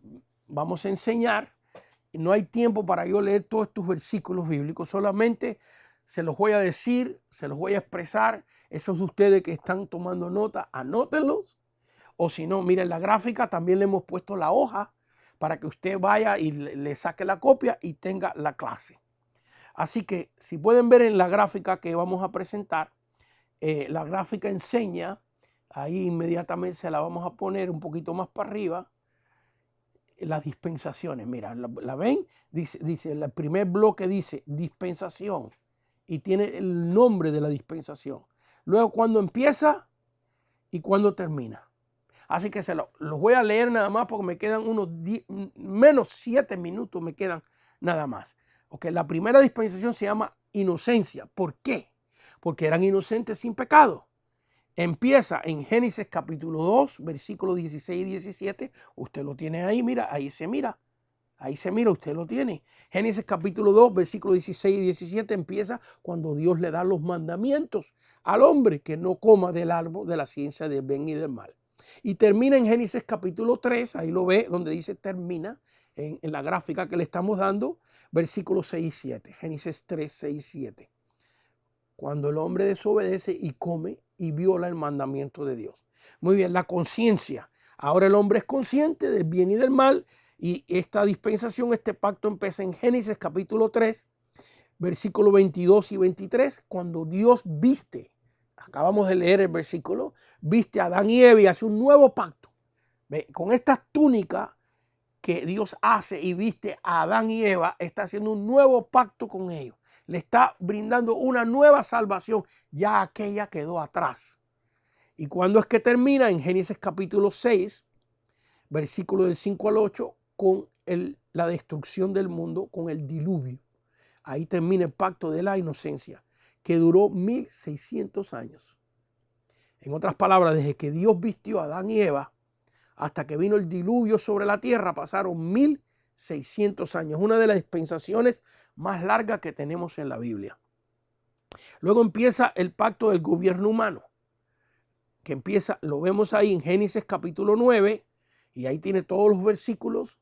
vamos a enseñar. No hay tiempo para yo leer todos estos versículos bíblicos, solamente se los voy a decir, se los voy a expresar. Esos de ustedes que están tomando nota, anótenlos. O si no, miren la gráfica, también le hemos puesto la hoja para que usted vaya y le saque la copia y tenga la clase. Así que si pueden ver en la gráfica que vamos a presentar, la gráfica enseña, ahí inmediatamente se la vamos a poner un poquito más para arriba, las dispensaciones. Mira, ¿la ven? Dice, el primer bloque dice dispensación y tiene el nombre de la dispensación. Luego, cuándo empieza y cuándo termina. Así que los voy a leer nada más porque me quedan menos 7 minutos, me quedan nada más. Okay, la primera dispensación se llama inocencia. ¿Por qué? Porque eran inocentes sin pecado. Empieza en Génesis capítulo 2, versículos 16 y 17. Usted lo tiene ahí, mira, ahí se mira. Ahí se mira, usted lo tiene. Génesis capítulo 2, versículos 16 y 17 empieza cuando Dios le da los mandamientos al hombre que no coma del árbol de la ciencia del bien y del mal. Y termina en Génesis capítulo 3, ahí lo ve, donde dice termina, en la gráfica que le estamos dando, versículos 6 y 7. Génesis 3, 6 y 7. Cuando el hombre desobedece y come y viola el mandamiento de Dios. Muy bien, la conciencia. Ahora el hombre es consciente del bien y del mal y esta dispensación, este pacto empieza en Génesis capítulo 3, versículos 22 y 23, cuando Dios viste, acabamos de leer el versículo, viste a Adán y Eva y hace un nuevo pacto. ¿Ve? Con estas túnicas que Dios hace y viste a Adán y Eva, está haciendo un nuevo pacto con ellos. Le está brindando una nueva salvación. Ya aquella quedó atrás. ¿Y cuándo es que termina? En Génesis capítulo 6, versículo del 5 al 8, con la destrucción del mundo, con el diluvio. Ahí termina el pacto de la inocencia, que duró 1600 años. En otras palabras, desde que Dios vistió a Adán y Eva, hasta que vino el diluvio sobre la tierra, pasaron 1600 años. Una de las dispensaciones más largas que tenemos en la Biblia. Luego empieza el pacto del gobierno humano, que empieza, lo vemos ahí en Génesis capítulo 9, y ahí tiene todos los versículos,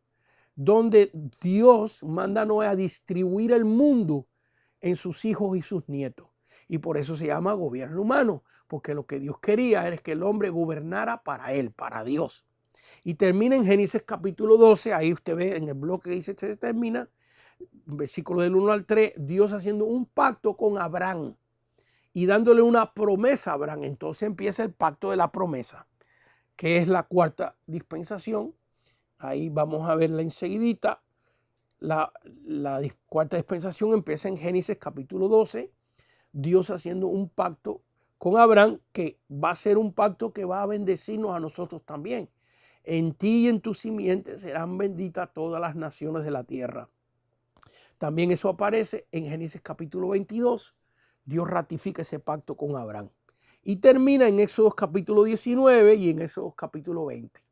donde Dios manda a Noé a distribuir el mundo en sus hijos y sus nietos. Y por eso se llama gobierno humano, porque lo que Dios quería era que el hombre gobernara para él, para Dios. Y termina en Génesis capítulo 12, ahí usted ve en el bloque que dice se termina, versículo del 1 al 3, Dios haciendo un pacto con Abraham y dándole una promesa a Abraham. Entonces empieza el pacto de la promesa, que es la cuarta dispensación. Ahí vamos a verla enseguidita. La cuarta dispensación empieza en Génesis capítulo 12, Dios haciendo un pacto con Abraham, que va a ser un pacto que va a bendecirnos a nosotros también. En ti y en tu simiente serán benditas todas las naciones de la tierra. También eso aparece en Génesis capítulo 22. Dios ratifica ese pacto con Abraham. Y termina en Éxodo capítulo 19 y en Éxodo capítulo 20.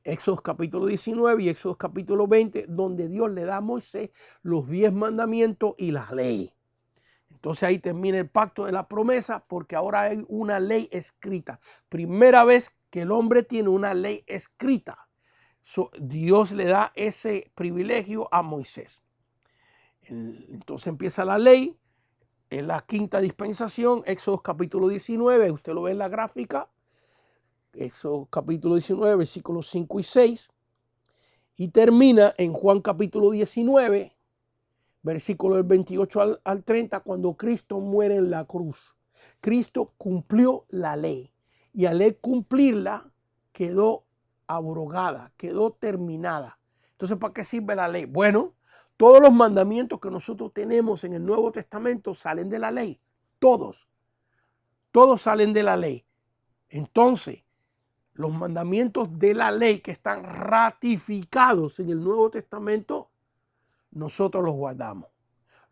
Éxodo capítulo 19 y Éxodo capítulo 20, donde Dios le da a Moisés los 10 mandamientos y la ley. Entonces ahí termina el pacto de la promesa, porque ahora hay una ley escrita. Primera vez que el hombre tiene una ley escrita. Dios le da ese privilegio a Moisés. Entonces empieza la ley, en la quinta dispensación, Éxodo capítulo 19, usted lo ve en la gráfica, Éxodo capítulo 19, versículos 5 y 6, y termina en Juan capítulo 19, versículo del 28 al 30, cuando Cristo muere en la cruz. Cristo cumplió la ley y al él cumplirla quedó abrogada, quedó terminada. Entonces, ¿para qué sirve la ley? Bueno, todos los mandamientos que nosotros tenemos en el Nuevo Testamento salen de la ley. Todos salen de la ley. Entonces, los mandamientos de la ley que están ratificados en el Nuevo Testamento, nosotros los guardamos.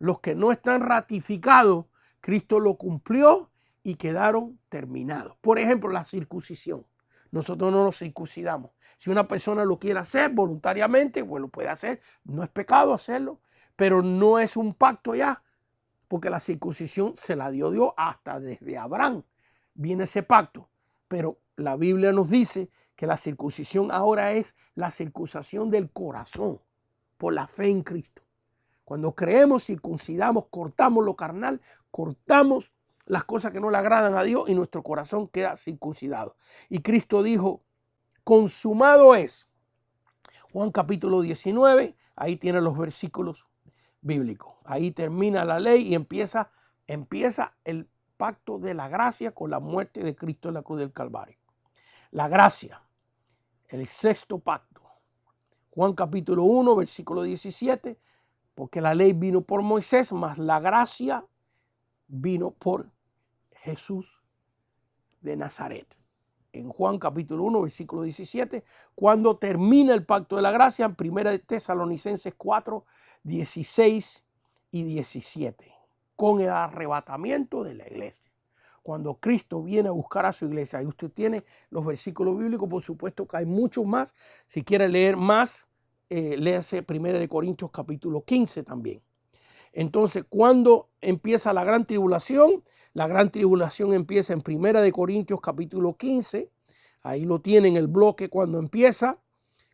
Los que no están ratificados, Cristo lo cumplió y quedaron terminados. Por ejemplo, la circuncisión. Nosotros no nos circuncidamos. Si una persona lo quiere hacer voluntariamente, pues lo puede hacer. No es pecado hacerlo, pero no es un pacto ya, porque la circuncisión se la dio Dios hasta desde Abraham. Viene ese pacto, pero la Biblia nos dice que la circuncisión ahora es la circuncisión del corazón por la fe en Cristo. Cuando creemos, circuncidamos, cortamos lo carnal, cortamos las cosas que no le agradan a Dios y nuestro corazón queda circuncidado. Y Cristo dijo, consumado es. Juan capítulo 19, ahí tiene los versículos bíblicos. Ahí termina la ley y empieza el pacto de la gracia con la muerte de Cristo en la cruz del Calvario. La gracia, el sexto pacto. Juan capítulo 1, versículo 17, porque la ley vino por Moisés, mas la gracia vino por Jesús de Nazaret. En Juan capítulo 1, versículo 17, cuando termina el pacto de la gracia, en 1 Tesalonicenses 4, 16 y 17, con el arrebatamiento de la iglesia. Cuando Cristo viene a buscar a su iglesia, ahí usted tiene los versículos bíblicos, por supuesto que hay muchos más. Si quiere leer más, léase 1 Corintios capítulo 15 también. Entonces, ¿cuándo empieza la gran tribulación? La gran tribulación empieza en 1 Corintios capítulo 15. Ahí lo tienen el bloque cuando empieza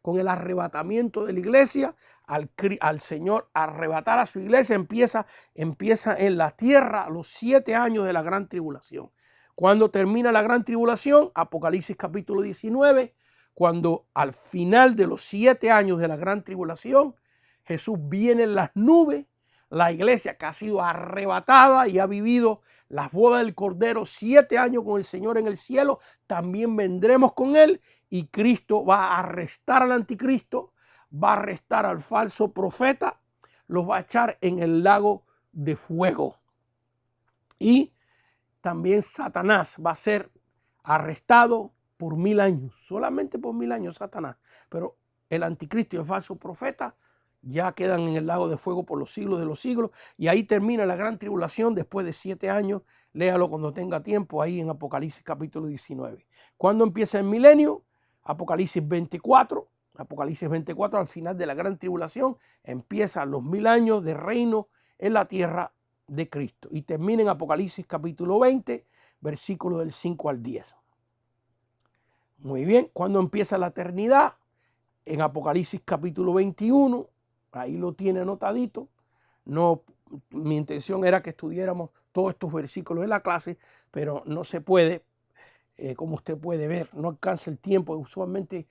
con el arrebatamiento de la iglesia. Al Señor arrebatar a su iglesia empieza en la tierra los 7 años de la gran tribulación. Cuando termina la gran tribulación, Apocalipsis capítulo 19, cuando al final de los 7 años de la gran tribulación, Jesús viene en las nubes. La iglesia que ha sido arrebatada y ha vivido las bodas del Cordero 7 años con el Señor en el cielo, también vendremos con él y Cristo va a arrestar al anticristo, va a arrestar al falso profeta, los va a echar en el lago de fuego. Y también Satanás va a ser arrestado por 1000 años, solamente por 1000 años Satanás, pero el anticristo y el falso profeta ya quedan en el lago de fuego por los siglos de los siglos. Y ahí termina la gran tribulación después de 7 años. Léalo cuando tenga tiempo ahí en Apocalipsis capítulo 19. ¿Cuándo empieza el milenio? Apocalipsis 24. Apocalipsis 24, al final de la gran tribulación, empiezan los 1000 años de reino en la tierra de Cristo. Y termina en Apocalipsis capítulo 20, versículos del 5 al 10. Muy bien. ¿Cuándo empieza la eternidad? En Apocalipsis capítulo 21. Ahí lo tiene anotadito. No, mi intención era que estudiáramos todos estos versículos en la clase, pero no se puede, como usted puede ver, no alcanza el tiempo. Usualmente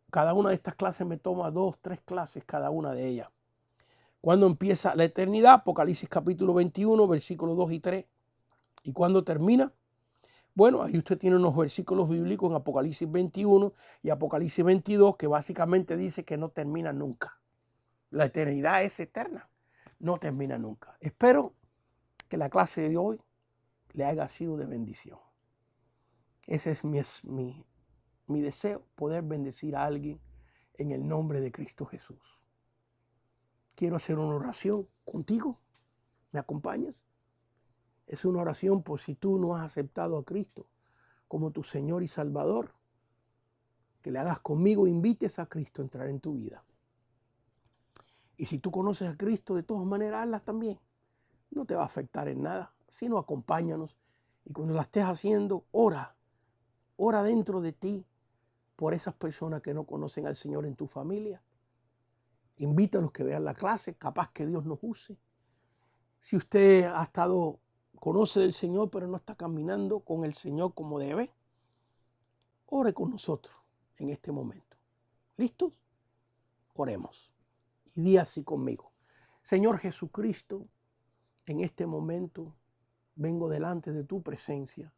cada una de estas clases me toma 2, 3 clases cada una de ellas. ¿Cuándo empieza la eternidad? Apocalipsis capítulo 21, versículos 2 y 3. ¿Y cuándo termina? Bueno, ahí usted tiene unos versículos bíblicos en Apocalipsis 21 y Apocalipsis 22 que básicamente dice que no termina nunca. La eternidad es eterna, no termina nunca. Espero que la clase de hoy le haya sido de bendición. Ese es mi mi deseo, poder bendecir a alguien en el nombre de Cristo Jesús. Quiero hacer una oración contigo. ¿Me acompañas? Es una oración por si tú no has aceptado a Cristo como tu Señor y Salvador. Que le hagas conmigo, invites a Cristo a entrar en tu vida. Y si tú conoces a Cristo, de todas maneras, hazlas también. No te va a afectar en nada, sino acompáñanos. Y cuando la estés haciendo, ora dentro de ti por esas personas que no conocen al Señor en tu familia. Invítalos que vean la clase, capaz que Dios nos use. Si usted conoce del Señor, pero no está caminando con el Señor como debe, ore con nosotros en este momento. ¿Listos? Oremos. Y di así conmigo. Señor Jesucristo, en este momento vengo delante de tu presencia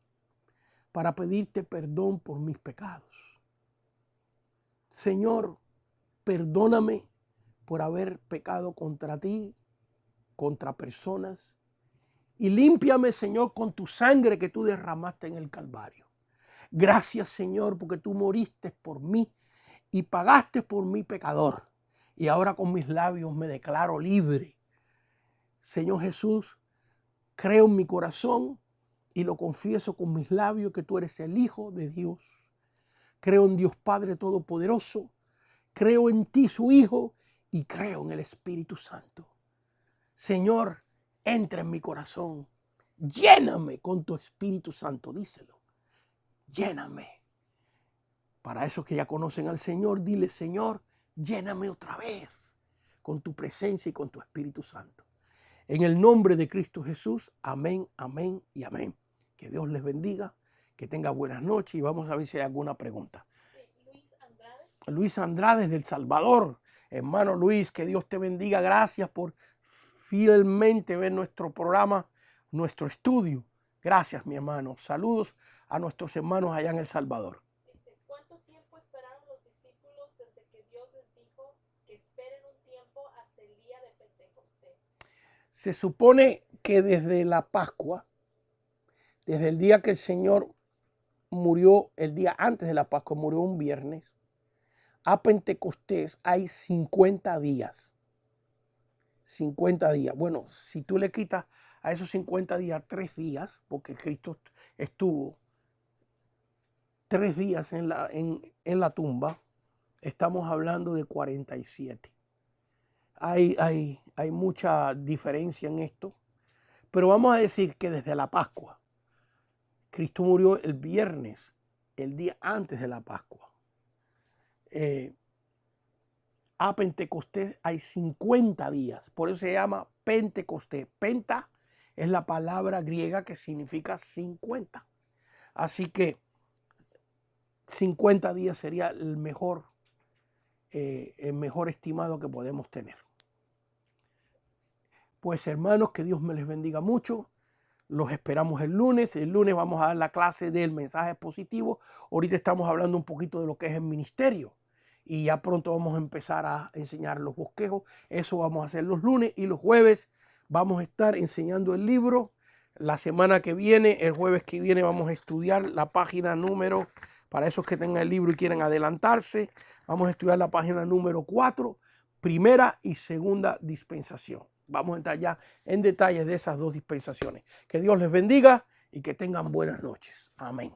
para pedirte perdón por mis pecados. Señor, perdóname por haber pecado contra ti, contra personas, y límpiame, Señor, con tu sangre que tú derramaste en el Calvario. Gracias, Señor, porque tú moriste por mí y pagaste por mi pecador. Y ahora con mis labios me declaro libre. Señor Jesús, creo en mi corazón y lo confieso con mis labios que tú eres el Hijo de Dios. Creo en Dios Padre Todopoderoso. Creo en ti, su Hijo, y creo en el Espíritu Santo. Señor, entra en mi corazón. Lléname con tu Espíritu Santo, díselo. Lléname. Para esos que ya conocen al Señor, dile, Señor, lléname otra vez con tu presencia y con tu Espíritu Santo. En el nombre de Cristo Jesús, amén, amén y amén. Que Dios les bendiga, que tenga buenas noches y vamos a ver si hay alguna pregunta. Luis Andrade del Salvador. Hermano Luis, que Dios te bendiga. Gracias por fielmente ver nuestro programa, nuestro estudio. Gracias, mi hermano. Saludos a nuestros hermanos allá en El Salvador. Dice, ¿cuánto tiempo esperaron los discípulos desde que Dios les dijo que esperen un tiempo hasta el día de Pentecostés? Se supone que desde la Pascua, desde el día que el Señor murió, el día antes de la Pascua, murió un viernes, a Pentecostés hay 50 días. 50 días. Bueno, si tú le quitas a esos 50 días 3 días, porque Cristo estuvo 3 días en la tumba, estamos hablando de 47. Hay mucha diferencia en esto, pero vamos a decir que desde la Pascua, Cristo murió el viernes, el día antes de la Pascua. A Pentecostés hay 50 días, por eso se llama Pentecostés. Penta es la palabra griega que significa 50. Así que 50 días sería el mejor estimado que podemos tener. Pues hermanos, que Dios me les bendiga mucho. Los esperamos el lunes. El lunes vamos a dar la clase del mensaje positivo. Ahorita estamos hablando un poquito de lo que es el ministerio. Y ya pronto vamos a empezar a enseñar los bosquejos. Eso vamos a hacer los lunes y los jueves vamos a estar enseñando el libro. La semana que viene, el jueves que viene, vamos a estudiar la página número, para esos que tengan el libro y quieren adelantarse, vamos a estudiar la página número 4, primera y segunda dispensación. Vamos a entrar ya en detalles de esas dos dispensaciones. Que Dios les bendiga y que tengan buenas noches. Amén.